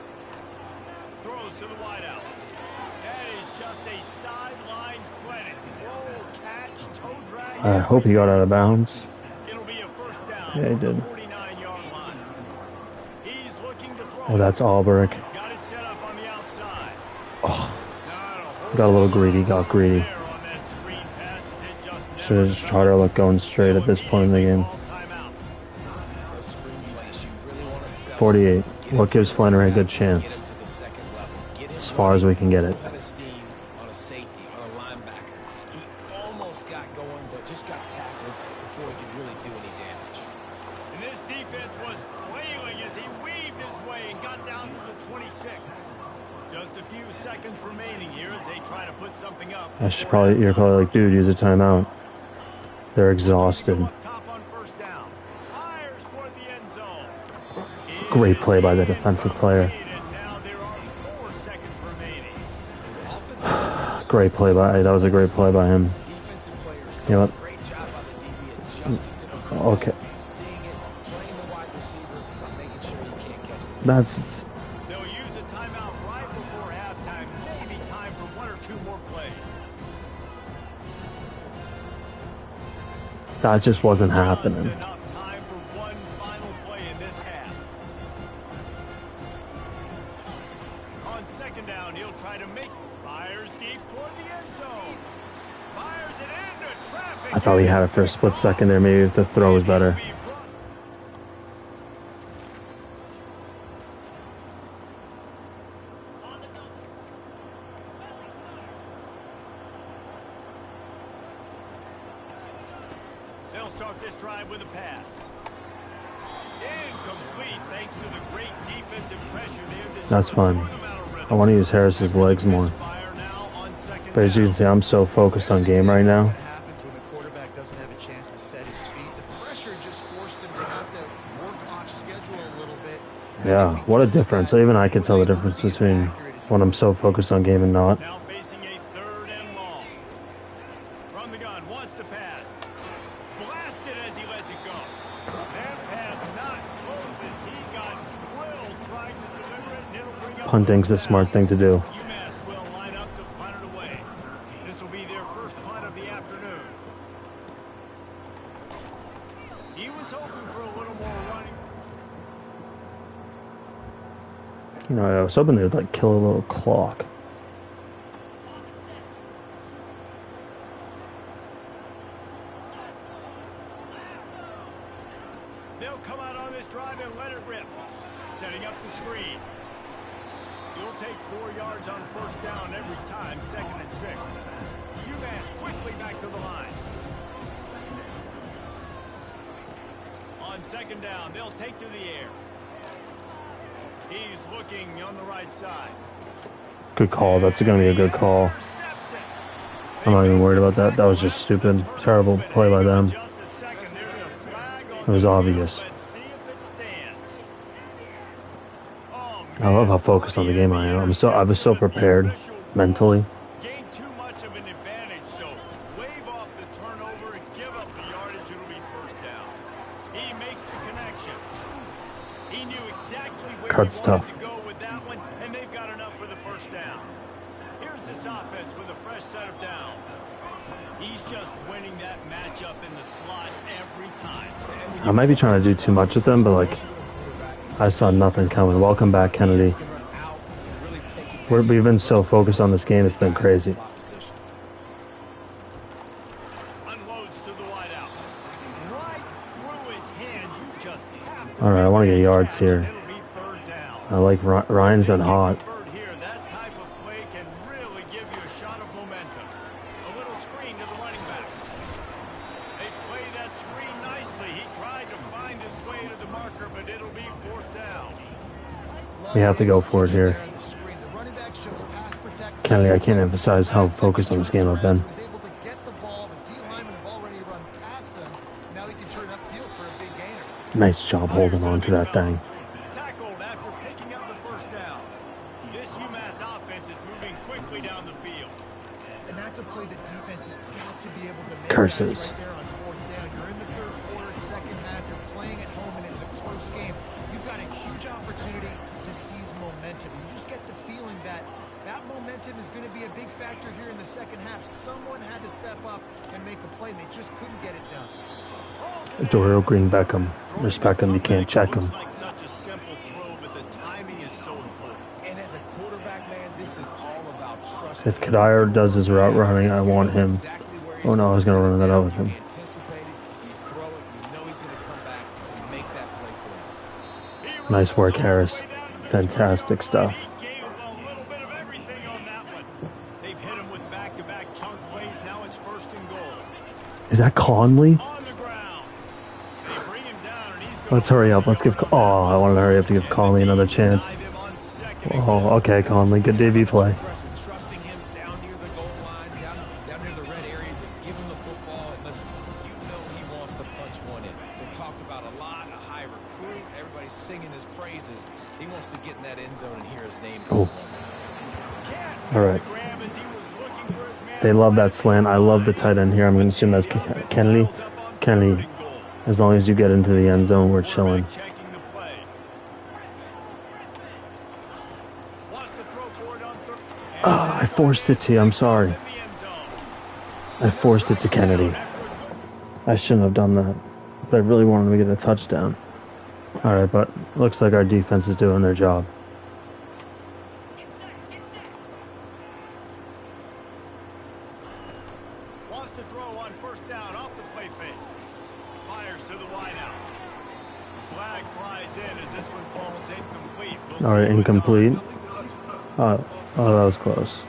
Throws to the wideout. That is just a sideline credit. Throw, catch, toe drag. I hope he got out of bounds. It'll be a first down. Yeah, he from the did. 49-yard line. He's looking to throw. Oh, that's Alberic. Got it set up on the outside. Oh, Not got a little greedy. Got greedy. there on that screen pass as it just Should have just tried to look going straight at this point in the game. ball timeout. Those screenplays, you really want to sell 48. Get What it gives to the Flannery a good quarterback, chance? Get him to the second level. Get him As far as we can get it. Head of steam on a safety, on a linebacker. He almost got going, but just got tackled before he could really do any damage. And this defense was flailing as he weaved his way and got down to the 26. Just a few seconds remaining here as they try to put something up. You're probably like, dude, use a timeout. They're exhausted. Up top on first down. Fires toward the end zone. Great play by the defensive player. And now there are 4 seconds remaining. Great play by. That was a great play by him. Defensive players You know do what? a great job by the DB adjusting to the play, Okay. seeing it, playing the wide receiver, making sure you can't catch the That's They'll use a timeout right before halftime. Maybe time for 1 or 2 more plays. that just wasn't Just happening. enough time for one final play in this half. On second down, he'll try to make fires deep toward the end zone. Fires it into traffic. I thought we had it for a split second there. Maybe if the throw was better. They'll start this drive with a pass. Incomplete thanks to the great defensive pressure there. That's fine. I want to use Harris's legs more. But as you can see, I'm so focused on game right now. What happens when the quarterback doesn't have a chance to set his feet? The pressure just forced him to have to work off schedule a little bit. Yeah, what a difference. Even I can tell the difference between when I'm so focused on game and not. Now facing Punting's the smart thing to do. UMass will line up to punt it away. This will be their first punt of the afternoon. He was hoping for a little more running. You know, I was hoping they'd like kill a little clock. They'll come out on this drive and let it rip. Setting up the screen. You'll take 4 yards on first down every time, 2nd and 6. UMass quickly back to the line. On 2nd down, they'll take to the air. He's looking on the right side. Good call. That's going to be a good call. I'm not even worried about that. That was just stupid. Terrible play by them. It was obvious. I love how focused on the game I am. I was so prepared mentally. Gain too much of an advantage, so wave off the turnover and give up the yardage. It'll be first down. He makes the connection. He knew exactly where Cut's he wanted tough. to go with that one, and they've got enough for the first down. Here's this offense with a fresh set of downs. He's just winning that matchup in the slot every time. I might be trying to do too much with them, but like, I saw nothing coming. Welcome back, Kennedy. We've been so focused on this game, it's been crazy. Unloads to the wideout. Right through his hands. You just have to. All right, I want to get yards here. It'll be third down. I like Ryan's been hot. Convert here. That type of play can really give you a shot of momentum. A little screen to the running back. They play that screen nicely. He tried to find his way to the marker, but it'll be fourth down. We have to go for it here. Kennedy, I can't emphasize how focused on this game I've been. Nice job holding on to that thing. Tackled after picking up the first down. This UMass offense is moving quickly down the field. And that's a play that defense has got to be able to make. Curses. Right there on fourth down. You're in the third quarter, second half. You're playing at home, and it's a close game. You've got a huge opportunity to seize momentum. You just get the feeling that that momentum is going to be a big factor here in the second half. Someone had to step up and make a play, and they just couldn't get it done. Dorial Green Beckham. Respect him, you can't check him. Like such a simple throw, but the timing is so important. And as a quarterback, man, this is all about trust. If Kadire does his route running, I want him. Oh no, I was going to run that out with him. Nice work, Harris. Fantastic stuff. He gave a little bit of everything on that one. They've hit him with back-to-back chunk plays. Now it's first and goal. Is that Conley? On the ground. They bring him down, and he's Let's hurry up. Let's give... Oh, I wanted to hurry up to give Conley another chance. Oh, okay, Conley. Good debut play. Trusting him down near the goal line, down near the red area to give him the football. And listen, you know he wants to punch one in. Been talked about a lot, a high recruit. Everybody's singing his praises. He wants to get in that end zone and hear his name Oh. called one time. All right. They love that slant. I love the tight end here. I'm going to assume that's Kennedy. Kennedy, as long as you get into the end zone, we're chilling. Oh, I forced it to you. I'm sorry. I forced it to Kennedy. I shouldn't have done that. But I really wanted to get a touchdown. All right, but looks like our defense is doing their job. Wants to throw on first down off the play fake. Fires to the wideout. Flag flies in as this one falls incomplete. We'll All right, see what's incomplete. on. Oh, that was close.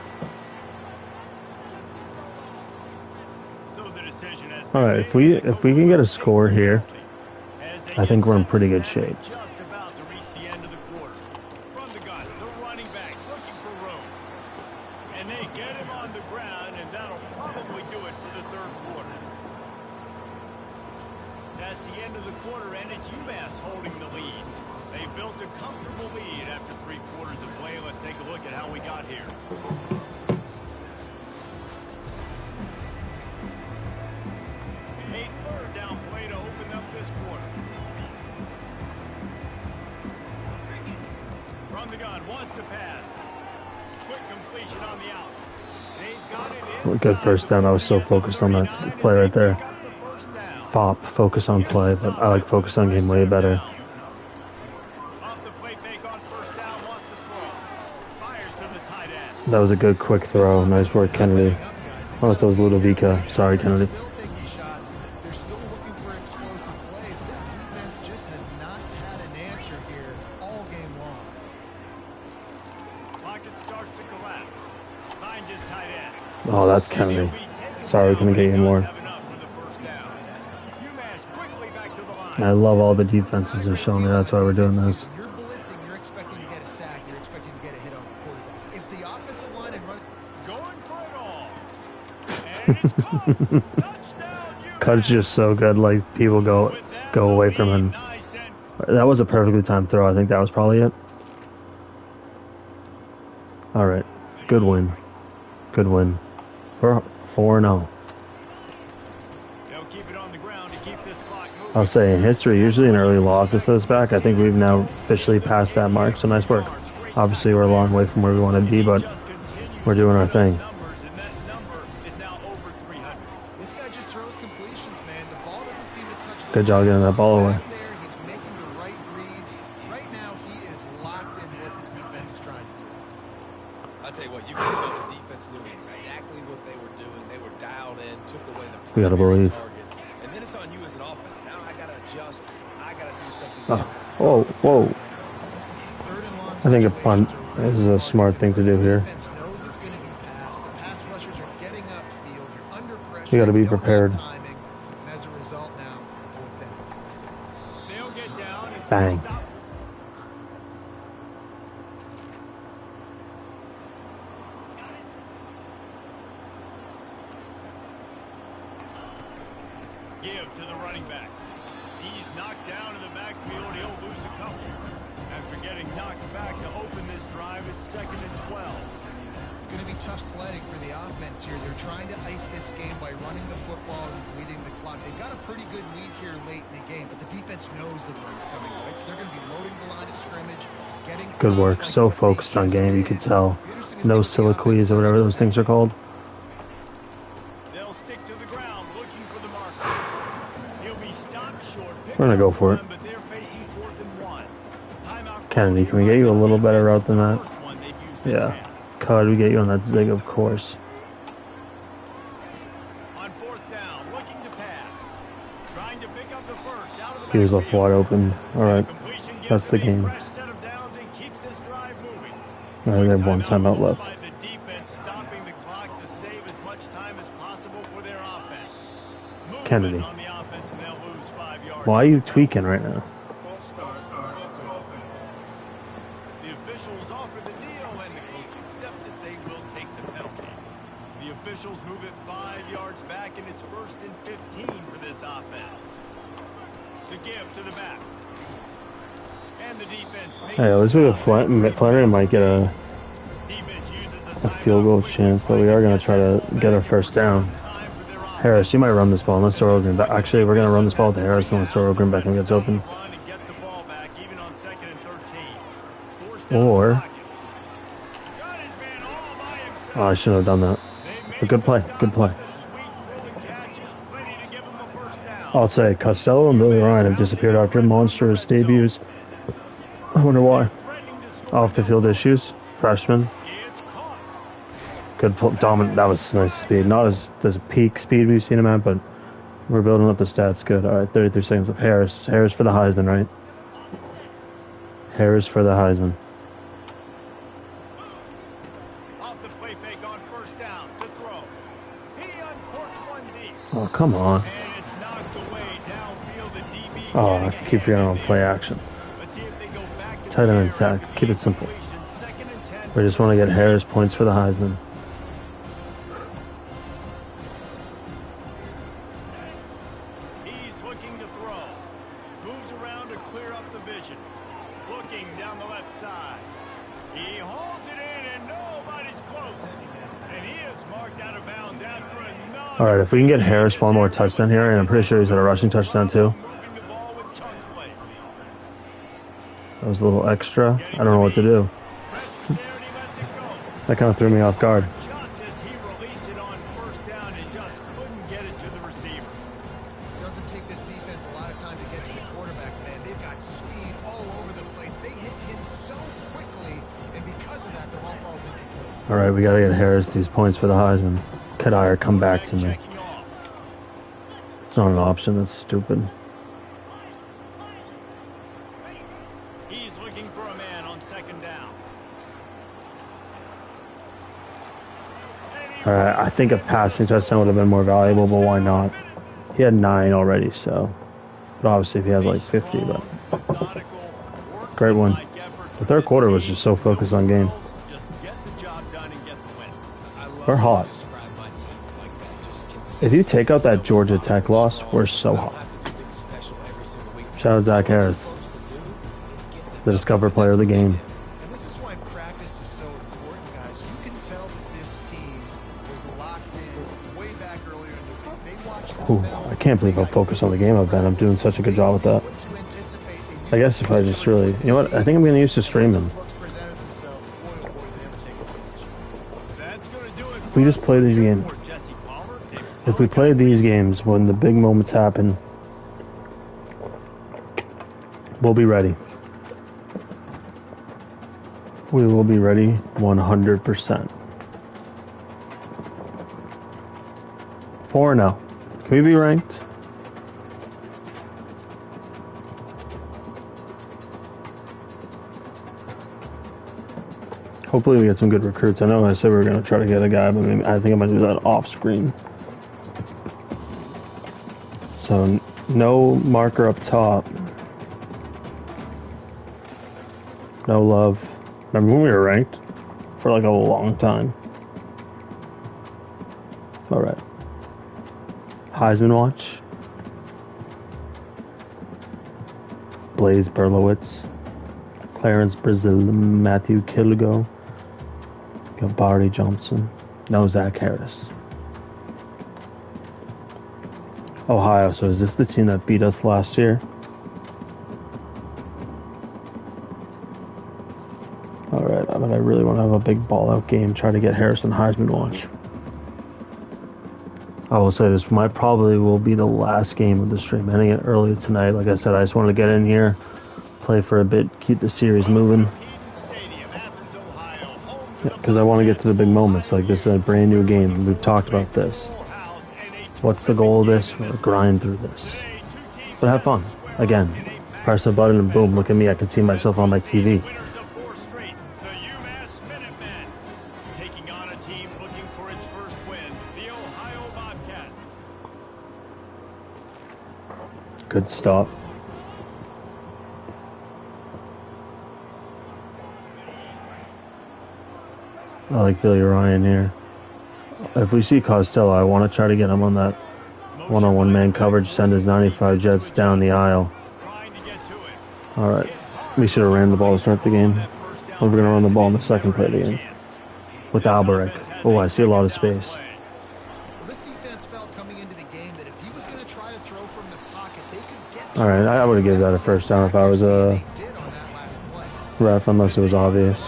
So the decision has All right, if we can get a score here, I think we're in pretty good shape. Just about to reach the end of the quarter. From the gun, the running back looking for room. And they get him on the ground, and that'll probably do it for the third quarter. That's the end of the quarter, and it's UMass holding the lead. They built a comfortable lead after 3 quarters of play. Let's take a look at how we got here. A third down play to open up this quarter. From the gun, wants to pass. Quick completion on the out. They've got it Good first down. I was so focused on that play right there. FOP, focus on play, but I like focus on game way better. That was a good quick throw. Nice work, Kennedy. Unless that was Ludovica. Sorry, Kennedy. They're still looking for explosive plays. This defense just has not had an answer here all game long. Pocket starts to collapse. Finds his tight end. Oh, that's Kennedy. Sorry, we couldn't get you more. I love all the defenses they're showing me. That's why we're doing this. You're blitzing, you're expecting to get a sack, you're expecting to get a hit on the quarterback. If the offensive line and run going for it all. And it's caught. Touchdown, Cut's just so good. Like, people go away from him. That was a perfectly timed throw. I think that was probably it. All right. Good win. Good win. We're 4-0. They'll keep it on the ground to keep this clock moving. I'll say in history, usually an early loss is us back. I think we've now officially passed that mark, so nice work. Obviously, we're a long way from where we want to be, but we're doing our thing. this guy just throws completions, man. The ball doesn't seem to touch the Good job getting that ball away. there. He's making the right reads. Right now, he is locked in what this defense is trying to do. I'll tell you what, you can tell the defense knew exactly what they were doing. They were dialed in, took away the We gotta believe. target. And then it's on you as an offense. Now I got to adjust. I got to do something Oh, different. whoa. Third and long I think a punt is a smart thing to do here. defense knows it's going to be passed. The pass rushers are getting upfield. You're under pressure. You gotta be You don't have prepared. timing. And as a result now, fourth down. They'll get down and Bang. stop. Give to the running back. He's knocked down in the backfield. He'll lose a couple. After getting knocked back to open this drive, it's 2nd and 12. It's going to be tough sledding for the offense here. They're trying to ice this game by running the football and bleeding the clock. They've got a pretty good lead here late in the game, but the defense knows the run's coming, right? So they're going to be loading the line of scrimmage, getting Good stops work. like So what they focused on just game, you did. could tell. It'll be interesting to No see what the siliquies offense or whatever does those things are called. They'll stick to the ground, looking for the marker. He'll be stopped short. We're gonna go for it. But they're facing 4th and 1. Timeout. Kennedy, can we get you a little better route than that? First one they've used this Yeah. half. Cud, we get you on that zig, of course. On 4th down, looking to pass. Trying to pick up the first out of the He was left backfield. wide open. All right. Completion gives That's the them a game. fresh set of downs and keeps this drive moving. All right, they have one timeout left. By the defense, stopping the clock to save as much time as possible for their offense. Movement Kennedy. on the offense, and they'll lose 5 yards. Why are you tweaking right now? The officials offer the kneel, and the coach accepts it. They will take the penalty. The officials move it 5 yards back, and it's 1st and 15 for this offense. The give to the back. And the defense makes Hey, at least we have Flannery might get a defense uses a field goal chance, but we are going to try to get our first down. time for their offense. Harris, you might run this ball. Let's throw Ogren back. Actually, we're going to run this ball to Harris and let's throw Ogren back when he gets open. Run and get the ball back, even on 2nd and 13. Forced down Or- the pocket. Got his man all by himself. Oh, I shouldn't have done that. They made But good the play. stop Good play. with the sweet throw. The catch is plenty to give him a first down. I'll say Costello and Billy Ryan have disappeared after monstrous debuts. I wonder why. Threatening to score. Off the field issues. Freshman. It's caught. Good dominant. That was nice speed. Not as peak speed we've seen him at, but we're building up the stats good. All right, 33 seconds of Harris. Harris for the Heisman, right? Harris for the Heisman. Off the play fake on 1st down to throw. He uncorks one deep. Oh, come on. And it's knocked away downfield. The DB Oh, I getting keep forgetting on ahead. play action. Let's see if they go back to Tight end the air attack. after the Keep it simple. incompletion. 2nd and 10. We just want to get Harris points for the Heisman. He's looking to throw. Moves around to clear up the vision. Looking down the left side. He hauls it in and nobody's close. And he is marked out of bounds after another. All right, if we can get Harris one more touchdown here, and I'm pretty sure he's got a rushing touchdown too. Moving the ball with chunk plays. That was a little extra. I don't know what to do. Pressure's there and he lets it go. That kind of threw me off guard. Just as he released it on first down and just couldn't get it to the receiver. Doesn't take this defense a lot of time to get to the quarterback, man. They've got speed all over the place. They hit him so quickly, and because of that, the ball falls incomplete. All right, we got to get Harris these points for the Heisman. Kadire, come back to me. Checking off. It's not an option. That's stupid. He's looking for a man on second down. All right, I think a passing touchdown would have been more valuable, but why not? He had 9 already, so. But obviously, if he has like 50, but great one. The third quarter was just so focused on game. Just get the job done and get the win. We're hot. If you take out that Georgia Tech loss, we're so hot. Shout out Zach Harris, the Discover Player of the game. And this is why practice is so important, guys. You can tell that this team was locked in way back earlier in the week. They watched the Ooh, film. I can't believe how focused on the game I've been. I'm doing such a good job with that. What to anticipate I guess if I just really, you know what? I think I'm going to use the streaming. looks presented themselves. Boy, oh boy, they ever take advantage. That's going to do it. If we just play these games, For Jesse Palmer. if we play these games when the big moments happen, we'll be ready. We will be ready 100%. 4-0. Can we be ranked? Hopefully we get some good recruits. I know I said we were going to try to get a guy, but maybe, I think I'm going to do that off screen. So no marker up top. No love. Remember when we were ranked? For like a long time. Alright. Heisman watch. Blaze Berlowitz. Clarence Brazil. Matthew Kilgo. Got Barry Johnson. No Zach Harris. Ohio. So is this the team that beat us last year? Alright, but I really want to have a big ball out game. Try to get Harrison Heisman watch. I will say this probably will be the last game of the stream. Ending it earlier tonight. Like I said, I just wanted to get in here, play for a bit, keep the series moving. Because I want to get to the big moments. Like this is a brand new game. We've talked about this. What's the goal of this? We're grind through this. But have fun. Again, press a button and boom, look at me. I can see myself on my TV. Winners of 4 straight, the UMass Minutemen, taking on a team looking for its first win, the Ohio Bobcats. Good stop. I like Billy Ryan here. If we see Costello, I want to try to get him on that one-on-one man coverage, send his 95 Jets down the aisle. Trying to get to it. All right. We should have ran the ball to start the game. We're going to run the ball in the second play of the game. With Alberic. Oh, I see a lot of space. Well, this defense felt coming into the game that if he was going to try to throw from the pocket, they could get. All right, I would have given that a first down if I was a They did on that last play. ref, unless it was obvious.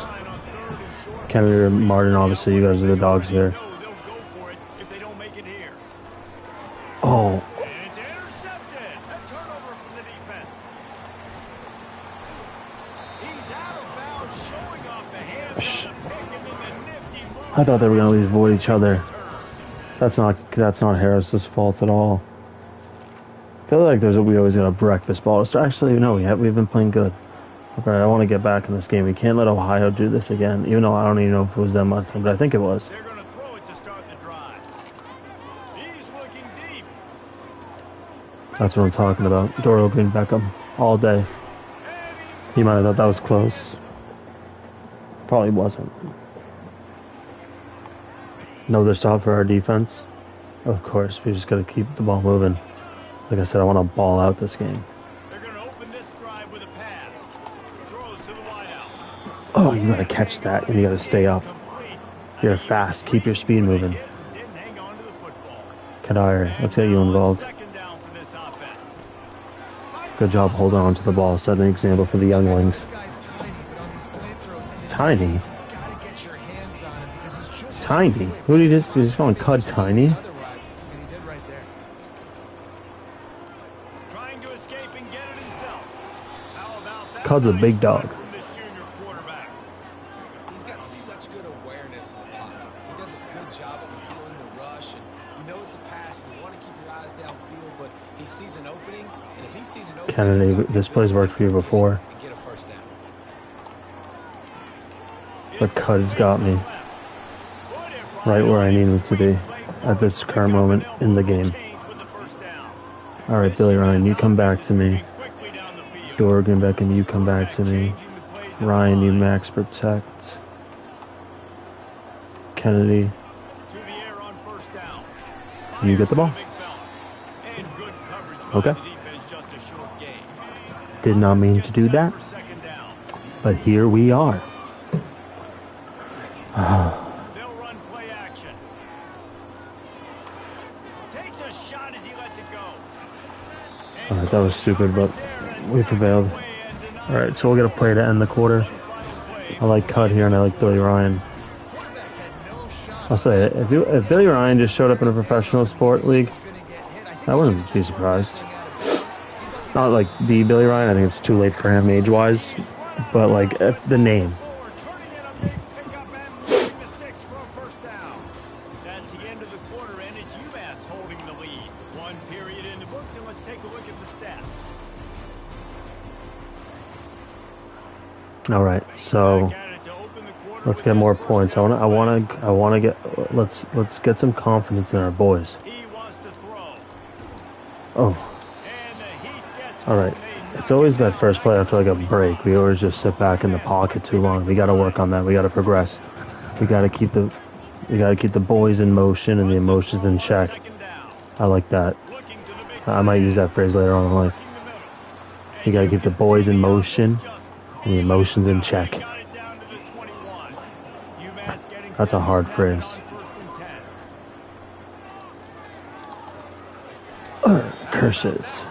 Kennedy or Martin, obviously, you guys are the dogs here. No, they'll go for it if they don't make it here. Oh, And it's intercepted. A turnover from the defense. He's out of bounds, showing off the hands on the pick and then the nifty move. I thought they were going to at least avoid each other. That's not Harris's fault at all. I feel like we always got a breakfast ball. Actually, no, we've been playing good. Okay, I want to get back in this game. We can't let Ohio do this again, even though I don't even know if it was them last time, but I think it was. They're going to throw it to start the drive. He's looking deep. That's what I'm talking about. Doro Green Beckham all day. He might have thought that was close. Probably wasn't. Another stop for our defense. Of course, we just got to keep the ball moving. Like I said, I want to ball out this game. They're going to open this drive with a pass. Throws to the wideout. Oh, you got to catch that, and you got to stay up. You're fast. Keep your speed moving. Didn't hang on to the football. Kadire, let's get you involved. Second down for this offense. Good job holding on to the ball. Set an example for the younglings. This guy's tiny, but on these slant throws, as a Tiny? you gotta get your hands on him because he's just Tiny? too quick. Who did he just going Cud Tiny? Otherwise, and he did right there. Trying to escape and get it himself. How about that? Cud's a big dog. From this junior quarterback. He's got such good awareness in the pocket. He does a good job of feeling the rush, and you know it's a pass, and you want to keep your eyes downfield, but he sees an opening, and if he sees an opening, Kennedy, he's got to this play's worked for you before. and get a first down. But Cud's got me right where I need him to be at this current moment in the game. All right, Billy Ryan, you come back to me. Dorgan Beckham, you come back to me. Ryan, you max protect. Kennedy, you get the ball. Okay. Did not mean to do that, but here we are. They'll run play action. Takes a shot as he lets it go. All right, that was stupid, but we prevailed. All right, so we'll get a play to end the quarter. I like Cud here, and I like Billy Ryan. I'll say it. If Billy Ryan just showed up in a professional sport league, I wouldn't be surprised. Not like the Billy Ryan. I think it's too late for him age-wise, but like if the name. That's the end of the quarter, and it's UMass holding the lead. One period in the books, and let's take a look at the stats. All right, so let's get more points. I want to get. Let's get some confidence in our boys. He wants to throw. Oh, And the Heat gets all right. It's always that first play after like a break. We always just sit back in the pocket too long. We got to work on that. We got to progress. We got to keep the boys in motion and the emotions in check. I like that. I might use that phrase later on. Like, you got to keep the boys in motion and the emotions in check. That's a hard phrase. Curses.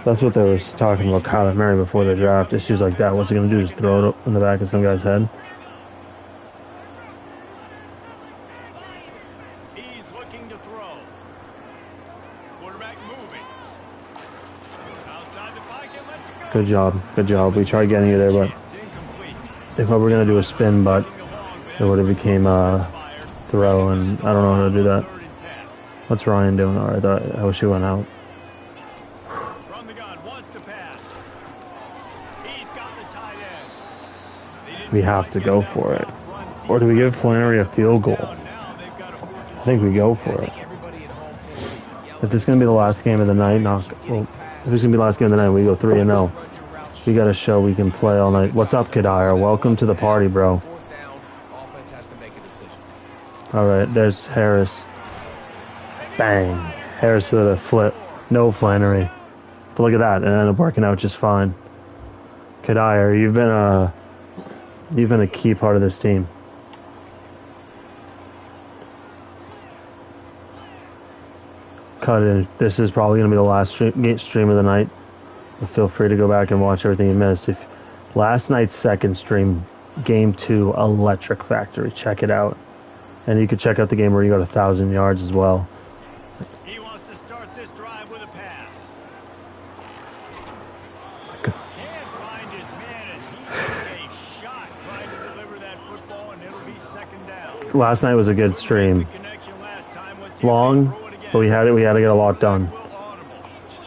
That's what they were talking about Kyler Murray before the draft. Issues like that. What's he going to do? Just throw it up in the back of some guy's head? He's looking to throw. Quarterback moving. Outside the pocket, lets it go. Good job. Good job. We tried getting you there, but It's incomplete. if I were going to do a spin, but it would have became a throw, and I don't know how to do that. 3rd and 10. What's Ryan doing? All right, I wish he went out. From the gun, wants to pass. He's got the tight end. They didn't We have to go for it. Or do we give Flannery a field goal? now they've got a 4th and I think we go for it. Everybody at home tends to yell If this is going to be the last game of the night, well, if this is going to be the last game of the night, we go 3-0. We got to show we can play all night. What's up, Kadire? Welcome to the party, bro. 4th down, offense has to make a decision. All right, there's Harris. Bang. Harris to the flip. No Flannery. But look at that. It ended up working out just fine. Kadire, you've been a key part of this team. Cut in. This is probably going to be the last stream of the night. But feel free to go back and watch everything you missed. If last night's second stream, Game 2, Electric Factory. Check it out. And you can check out the game where you got 1,000 yards as well. He wants to start this drive with a pass. Good. Can't find his man as he took a shot trying to deliver that football, and it'll be 2nd down. Last night was a good stream. Connection last time. Let's see if Long, they throw it again. but we had to get a lot done. Will audible.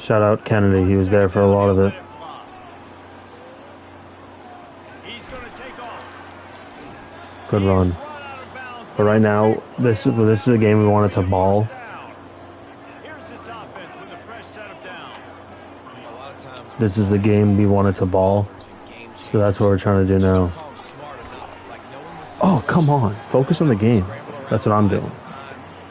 Shout out Kennedy. He was there for a lot of it. He's going to take off. Good run. Run out of bounds, But right now, this is a game we wanted to ball. down. Here's this offense with a fresh set of downs. A lot of times, This is the game we wanted to ball. So that's what we're trying to do now. smart enough, like knowing the Oh, come on. Focus on the game. That's what I'm doing. time,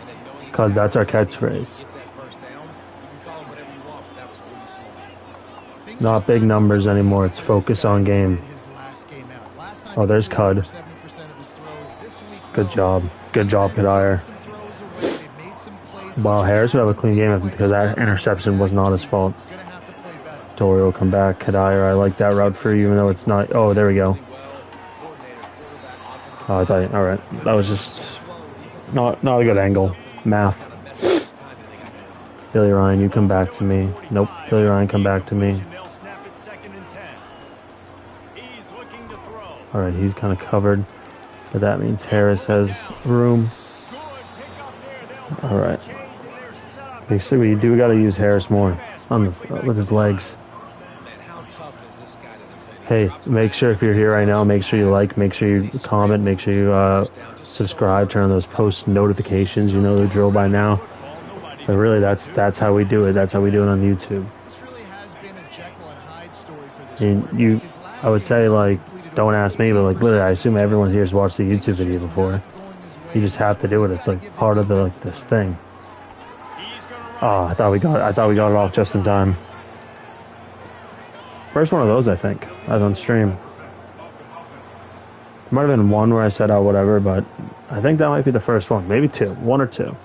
and then knowing Because that's our catchphrase. get that first down. You can call them whatever you want, but that was really smart. Things Not just big like numbers that. anymore. It's focus on game. His last game out. Last time Oh, he there's threw Cud. over 70% of his throws. This week, Good though, job. Good job, Kadire. some throws away. They've made some plays. Wow, Just Harris would have a clean game hasn't because that interception was not his fault. He's gonna have to play better. Torrey will come back. Kadire, I like that route for you, even though it's not. Oh, there we go. Oh, I thought. All right, that was just not a good angle. Math. Billy Ryan, you come back to me. Nope. Billy Ryan, come back to me. All right, he's kind of covered, but that means Harris has room. All right. Basically, we got to use Harris more on with his legs. Hey, make sure if you're here right now, make sure you like, make sure you comment, make sure you subscribe, turn on those post notifications. You know the drill by now. But really, that's how we do it. That's how we do it on YouTube. And I would say, like, don't ask me, but like literally, I assume everyone here has watched the YouTube video before. You just have to do it. It's like part of this thing. Oh, I thought we got it off just in time. First one of those, I think. I was on stream. There might have been one where I said, oh, whatever, but I think that might be the first one. Maybe two. One or two.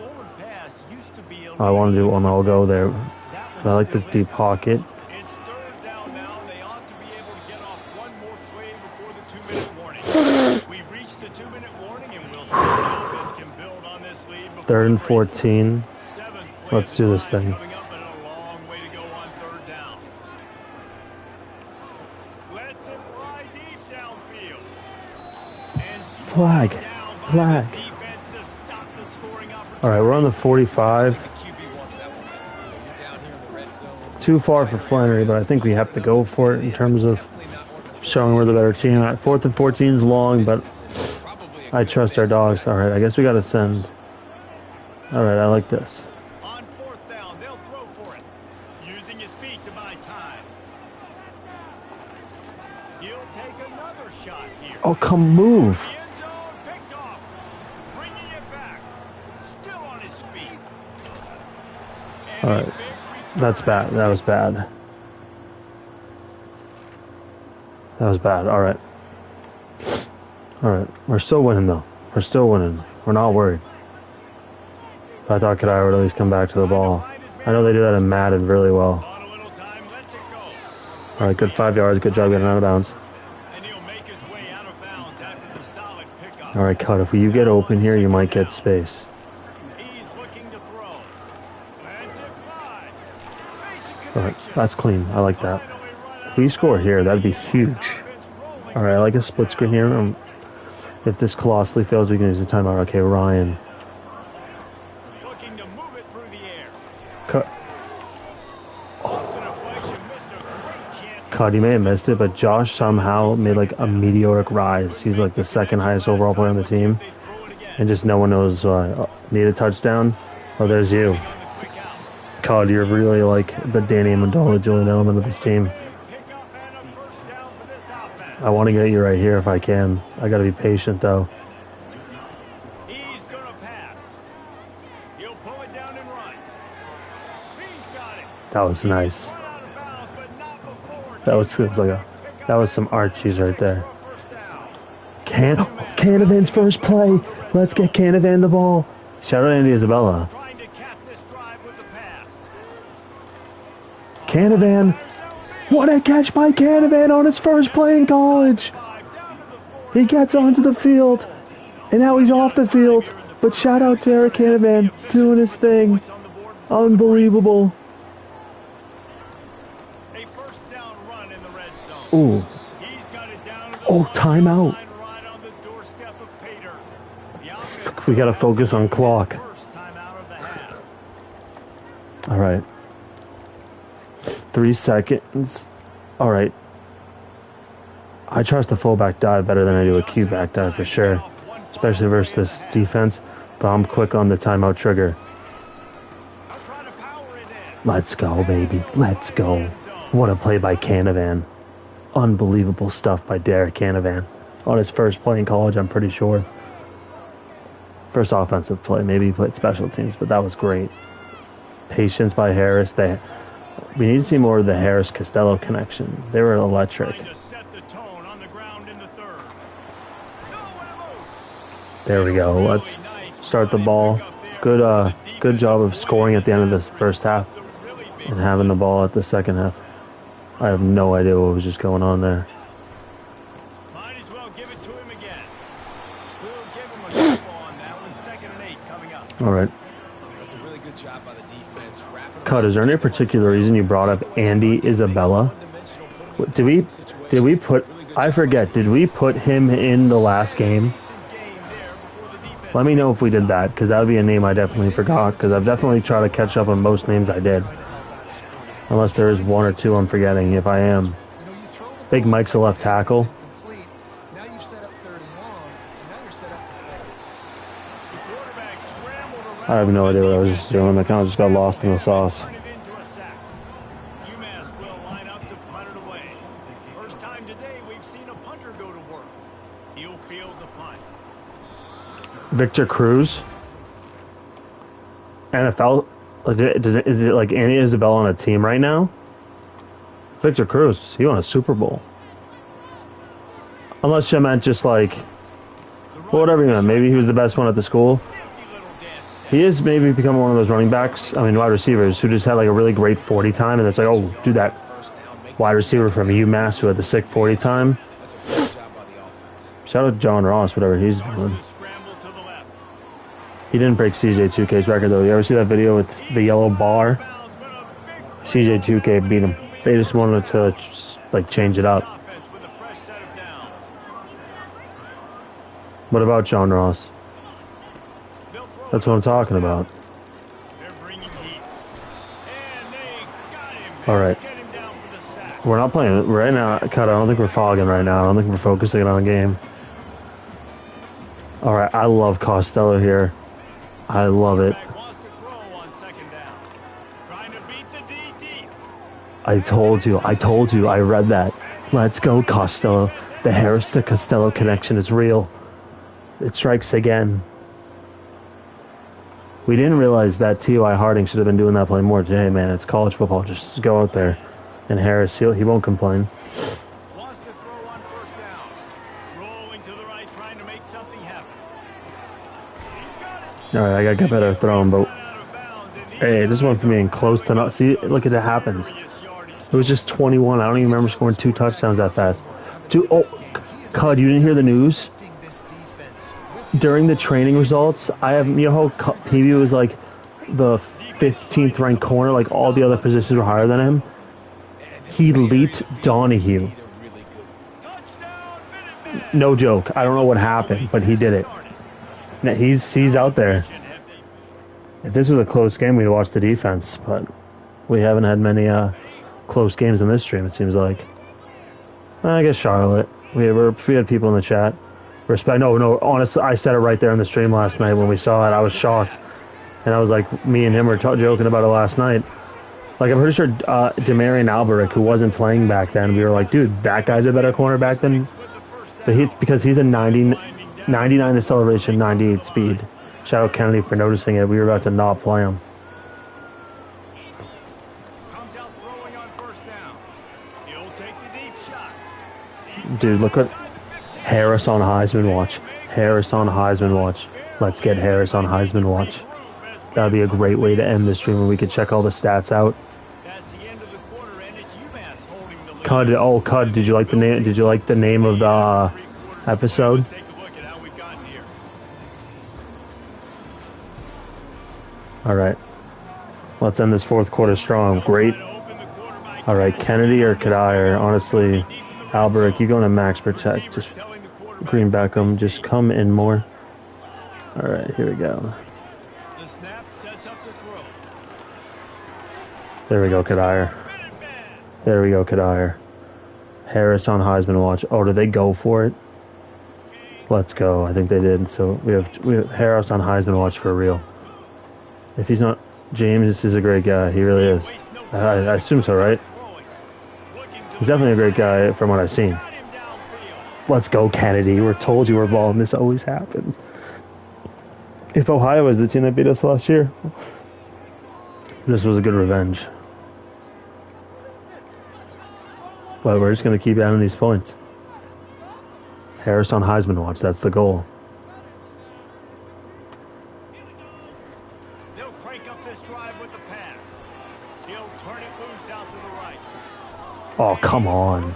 I want to do one. I'll go there. But I like this deep pocket. It's third down now. They ought to be able to get off one more play before the 2-minute warning. We've reached the 2-minute warning, and we'll see if the offense can build on this lead. Third and 14. Let's do this thing. Coming up and a long way to go on third down. Let's it fly deep downfield. And Flag. down Flag. by the defense to stop the scoring opportunity. All right, we're on the 45. Too far for Flannery, but I think we have to go for it in terms of showing we're the better team. All right, 4th and 14 is long, but I trust our dogs. All right, I guess we got to send. All right, I like this. On 4th down, they'll throw for it. Using his feet to buy time. He'll take another shot here. Oh, come move. The end zone picked off. Bringing it back. Still on his feet. And All right. That's bad. That was bad. That was bad. All right. All right. We're still winning, though. We're still winning. We're not worried. I thought Kadire would at least come back to the ball. I know they do that in Madden really well. All right. Good 5 yards. Good job getting out of bounds. All right, cut. If you get open here, you might get space. All right, that's clean. I like that. If we score here, that'd be huge. All right, I like a split screen here. If this colossally fails, we can use the timeout. Okay, Ryan. Cut. Oh. Cut, he may have missed it, but Josh somehow made like a meteoric rise. He's like the second highest overall player on the team. And just no one knows why. Need a touchdown? Oh, there's you. God, you're really like the Danny Amendola, Julian Edelman of this team. I want to get you right here if I can. I got to be patient, though. He's going to pass. He'll pull it down and run. He's got it. That was nice. That was some Archies right there. Canavan's first play. Let's get Canavan the ball. Shout out Andy Isabella. Canavan. What a catch by Canavan on his first play in college. He gets onto the field. And now he's off the field. But shout out to Eric Canavan doing his thing. Unbelievable. Ooh. Oh, timeout. We got to focus on clock. All right. 3 seconds. All right. I trust the fullback dive better than I do a Q-back dive for sure, especially versus this defense. But I'm quick on the timeout trigger. Let's go, baby. Let's go. What a play by Canavan. Unbelievable stuff by Derek Canavan. On his first play in college, I'm pretty sure. First offensive play. Maybe he played special teams, but that was great. Patience by Harris. We need to see more of the Harris-Costello connection. They were electric. There we go. Let's start the ball. Good job of scoring at the end of this first half and having the ball at the second half. I have no idea what was just going on there. Might as well give it to him again. We'll give him a couple on that one. 2nd and 8 coming up. All right. That's a really good job by the defense. Cut, is there any particular reason you brought up Andy Isabella? Did we put, I forget, did we put him in the last game? Let me know if we did that, because that would be a name I definitely forgot, because I've definitely tried to catch up on most names I did. Unless there is 1 or 2 I'm forgetting, if I am. Big Mike's a left tackle. I have no idea what I was just doing. I kind of just got lost in the sauce. UMass will line up to punt it away. First time today we've seen a punter go to work. He'll field the punt. Victor Cruz. NFL. Is it like Andy Isabella on a team right now? Victor Cruz, he won a Super Bowl. Unless you meant just like, well, whatever you meant. Maybe he was the best one at the school. He is maybe becoming one of those running backs, I mean wide receivers, who just had like a really great 40 time, and it's like, oh, do that wide receiver from UMass who had the sick 40 time. Shout out to John Ross, whatever he's doing. He didn't break CJ2K's record though. You ever see that video with the yellow bar? CJ2K beat him. They just wanted to like change it up. What about John Ross? That's what I'm talking about. All right. We're not playing right now. Cut. I don't think we're fogging right now. I don't think we're focusing on a game. All right. I love Costello here. I love it. I told you. I read that. Let's go, Costello. The Harris to Costello connection is real. It strikes again. We didn't realize that T.Y. Harding should have been doing that play more. Hey, man, it's college football. Just go out there. And Harris, he won't complain. Wants to throw on first down. Rolling to the right, trying to make something happen. He's got it. All right, I got to get better throwing, but hey, this one for me and close to not. See, look at that happens. It was just 21. I don't even remember scoring 2 touchdowns that fast. Cud, you didn't hear the news? During the training results, I have, you know how PB was like the 15th ranked corner, like all the other positions were higher than him? He leaped Donahue. No joke. I don't know what happened, but he did it. Now, he's out there. If this was a close game, we'd watch the defense, but we haven't had many close games in this stream, it seems like. I guess Charlotte. We had people in the chat. Respect. No, honestly, I said it right there in the stream last night when we saw it. I was shocked. And I was like, me and him were joking about it last night. Like, I'm pretty sure Demarion Alberic, who wasn't playing back then, we were like, dude, that guy's a better cornerback than... But because he's a 99 acceleration, 98 speed. Shout out Kennedy for noticing it. We were about to not play him. Comes out throwing on first down. He'll take the deep shot. Dude, look at... Harris on Heisman watch. Harris on Heisman watch. Let's get Harris on Heisman watch. That would be a great way to end the stream when we could check all the stats out. That's the end of the quarter, and it's UMass holding the lead. Cud, did you like the name? Did you like the name of the episode? Let's take a look at how we've gotten here. All right. Let's end this 4th quarter strong. Great. All right, Kennedy or Kadire? Honestly, Alberic, you going to max protect. Just Green Beckham, just come in more. All right, here we go. The snap sets up the throw. There we go, Kadire. There we go, Kadire. Harris on Heisman watch. Oh, did they go for it? Let's go. I think they did. So we have Harris on Heisman watch for real. If he's not, James is a great guy. He really is. I assume so, right? He's definitely a great guy from what I've seen. Let's go, Kennedy. We're told you we're balling. This always happens. If Ohio was the team that beat us last year, this was a good revenge. But we're just going to keep adding these points. Harris on Heisman watch. That's the goal. They'll crank up this drive with the pass. He'll turn it loose out to the right. Oh, come on.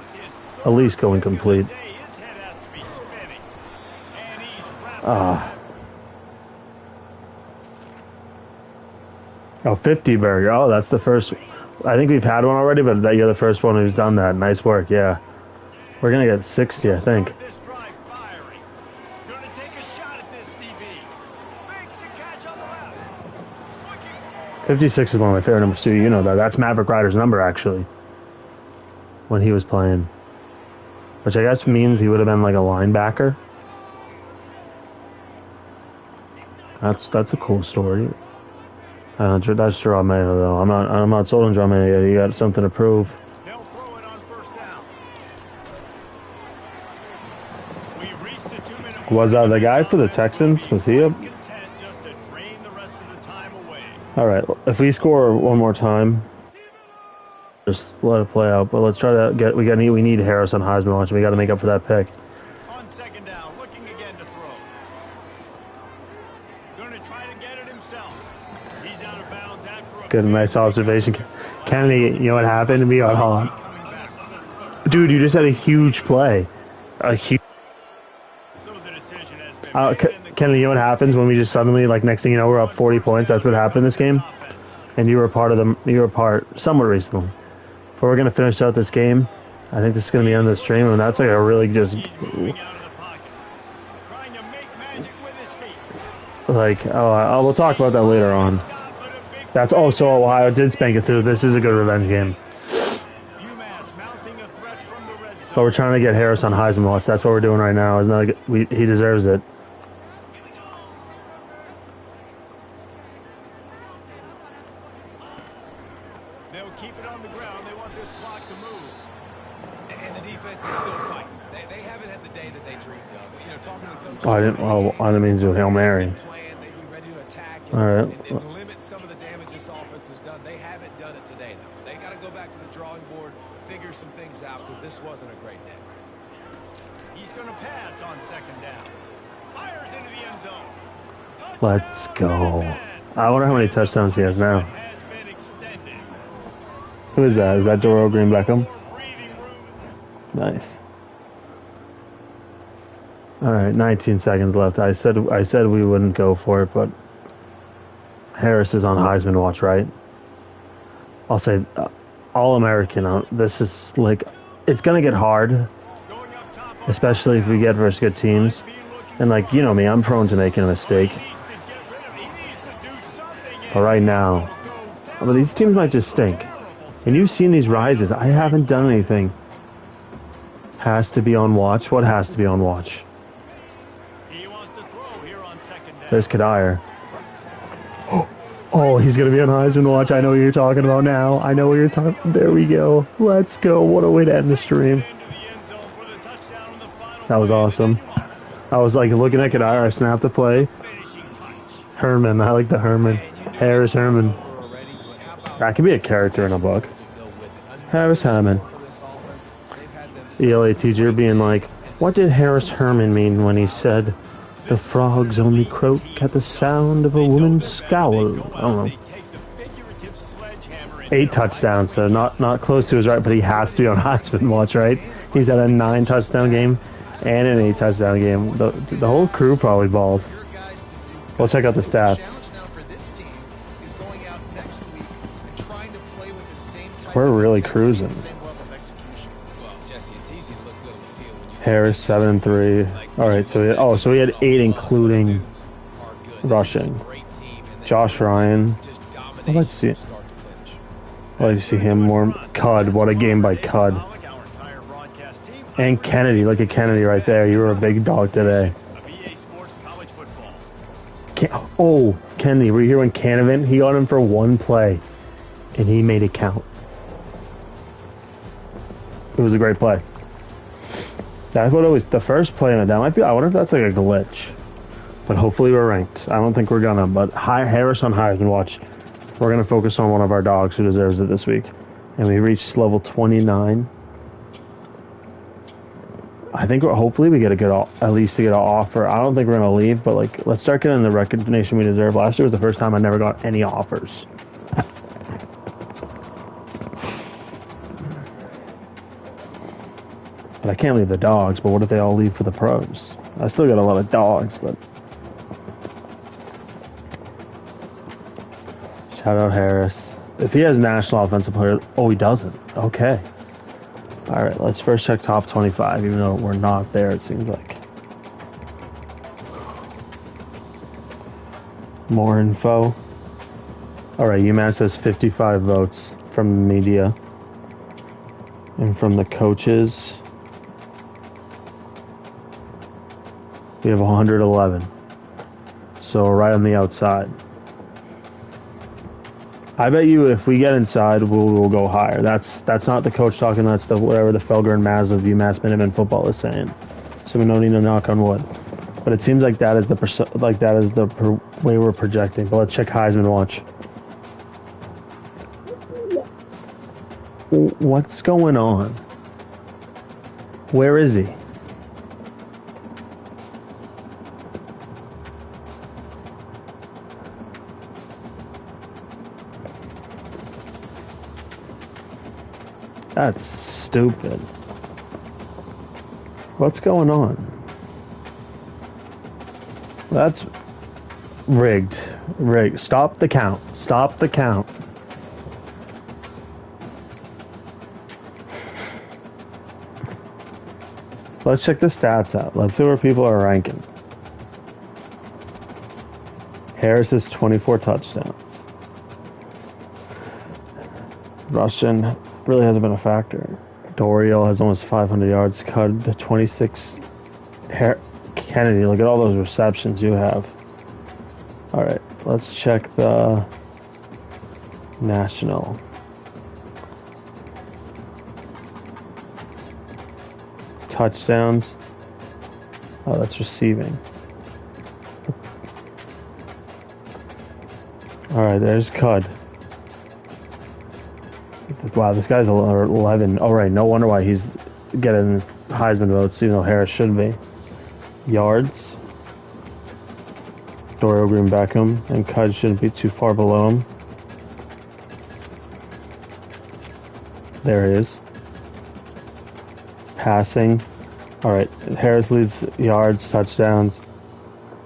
At least go incomplete. His head has to be spinning. And he's wrapped Ah. Oh, 50 burger. Oh, that's the first. I think we've had one already, but you're the first one who's done that. Nice work, yeah. We're going to get 60, I think. this drive firing. Gonna take a shot at this DB. Makes the catch on the left. Looking for more. 56 is one of my favorite numbers, too. You know that. That's Maverick Rider's number, actually. When he was playing. Which I guess means he would have been like a linebacker. That's a cool story. That's Jerome, though. I'm not sold on Jerome yet. You got something to prove. They'll throw it on first down. We've reached the 2-minute. Was the guy for the Texans? Was he up? Content just to drain the rest of the time away. All right. If we score one more time, just let it play out. But let's try to get. We need Harris on Heisman watch. We got to make up for that pick. On second down, looking again to throw. Gonna try to get it himself. He's out of bounds after a Good, nice observation, Kennedy. You know what happened to me on Hot? coming back. Dude, you just had a huge play. A huge. So the decision has been made, and the Kennedy, you know what happens when we just suddenly, like, next thing you know, we're up 40 points. That's what happened this game. And you were part somewhat recently. But we're gonna finish out this game. I think this is gonna be on the stream, and that's like a really just he's moving out of the pocket. Trying to make magic with his feet. like. We'll talk about that later on. Stop, but a big That's also Ohio did spank it through. This is a good revenge game. UMass mounting a threat from the red zone. But we're trying to get Harris on Heisman watch. That's what we're doing right now. Isn't that he deserves it. They'll keep it on the ground. They want this clock to move. And the defense is still fighting. They haven't had the day that they dreamed of. You know, talking to the coach. Oh, I didn't mean to Hail Mary. Plan, they'd be ready to attack All right. and limit some of the damage this offense has done. They haven't done it today, though. They got to go back to the drawing board, figure some things out, because this wasn't a great day. He's going to pass on second down. Fires into the end zone. Let's go. I wonder how many touchdowns he has now. Has been extended. Who is that? Is that Doro Green Beckham? More breathing room. Nice. All right, 19 seconds left. I said we wouldn't go for it, but Harris is on Heisman watch, right? I'll say All-American. This is like, it's gonna get hard, Going up top on especially if we get versus good teams. And like, you know me, I'm prone to making a mistake. he needs to get rid of it. He needs to do something. But right now, but these teams might just stink. And you've seen these rises. I haven't done anything. Has to be on watch. What has to be on watch? He wants to throw here on second down. There's Kadire. Oh, he's going to be on Heisman watch. I know what you're talking about now. I know what you're talking. There we go. Let's go. What a way to end the stream. Into the end zone for the touchdown on the final That was play. awesome. I was like looking at Kadire. I snapped the play. Finishing touch. Herman. I like the Herman. Harris Herman. That could be a character in a book. Harris Herman. ELA teacher being like, what did Harris Herman mean when he said, the frogs only croak at the sound of a woman's scowl? I don't know. They take the figurative sledgehammer and 8 touchdowns, so not close to his right, but he has to be on Heisman watch, right? He's at a 9 touchdown game and an 8 touchdown game. The whole crew probably balled. Your guys to do We'll check out the stats. challenge now for this team is going out next week and trying to play with the same type We're of really intensity cruising. and same level of execution. Well, Jesse, it's easy to look good on the field when you Harris 7-3. All right, so he had 8 including are good. rushing. Great team, and they Josh Ryan. just I'd dominate like to see from start to finish. I'd like to see him more. Cud, what a game by Cud. our entire broadcast team. And Kennedy, look at Kennedy right there. You were a big dog today. Of EA Sports College Football. Kennedy, were you here when Canavan? He got him for 1 play, and he made it count. It was a great play. That's what always the first play in the down might be. I wonder if that's like a glitch. But hopefully we're ranked. I don't think we're gonna. But Harris on Heisman watch. We're gonna focus on one of our dogs who deserves it this week, and we reached level 29. I think hopefully we get a good, at least to get an offer. I don't think we're gonna leave, but like let's start getting the recognition we deserve. Last year was the first time I never got any offers. But I can't leave the dogs, but what if they all leave for the pros? I still got a lot of dogs, but... Shout out Harris. If he has national offensive player... Oh, he doesn't. Okay. Alright, let's first check top 25, even though we're not there, it seems like. More info. Alright, UMass has 55 votes from the media. And from the coaches... We have 111. So we're right on the outside. I bet you if we get inside, we'll go higher. That's not the coach talking. That's the whatever the Felger and Maz of UMass Minutemen football is saying. So we don't need to knock on wood. But it seems like that is the way we're projecting. But let's check Heisman watch. What's going on? Where is he? That's stupid. What's going on? That's rigged. Rigged. Stop the count. Stop the count. Let's check the stats out. Let's see where people are ranking. Harris has 24 touchdowns. Russian really hasn't been a factor. Doriel has almost 500 yards. Cud 26. Kennedy, look at all those receptions you have. All right, let's check the national. Touchdowns. Oh, that's receiving. All right, there's Cud. Wow, this guy's 11. All right, no wonder why he's getting Heisman votes, even though Harris should be. Yards. Doriel Green Beckham, and Cud shouldn't be too far below him. There he is. Passing. All right, Harris leads yards, touchdowns.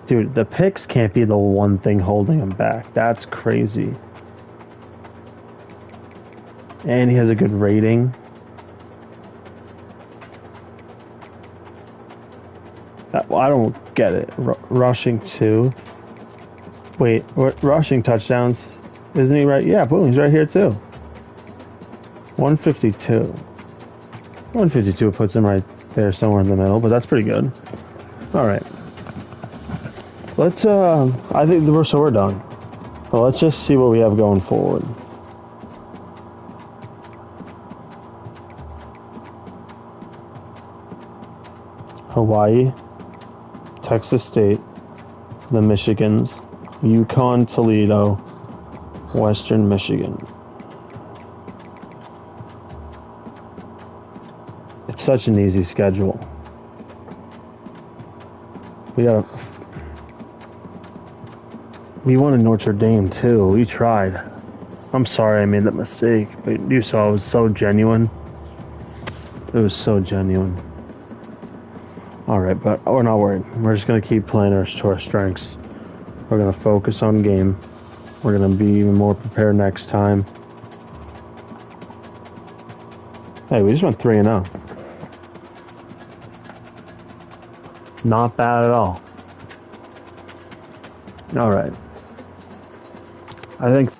Dude, the picks can't be the one thing holding him back. That's crazy. And he has a good rating. I don't get it. Rushing 2. Wait, rushing touchdowns? Isn't he right? Yeah, boom, he's right here too. 152. 152 puts him right there somewhere in the middle, but that's pretty good. All right. Let's, I think we're done. But let's just see what we have going forward. Hawaii, Texas State, the Michigans, Yukon, Toledo, Western Michigan. It's such an easy schedule. We wanted Notre Dame too. We tried. I'm sorry I made that mistake, but you saw it was so genuine. It was so genuine. Alright, but we're not worried. We're just going to keep playing to our strengths. We're going to focus on game. We're going to be even more prepared next time. Hey, we just went 3-0. Not bad at all. Alright. I think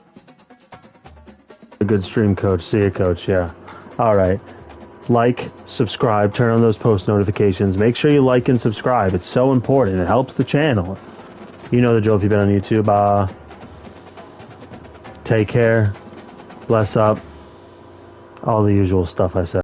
a good stream, coach. See you, coach. Yeah. Alright. Like, subscribe, turn on those post notifications. Make sure you like and subscribe. It's so important. It helps the channel. You know the drill if you've been on YouTube. Take care. Bless up. All the usual stuff I said.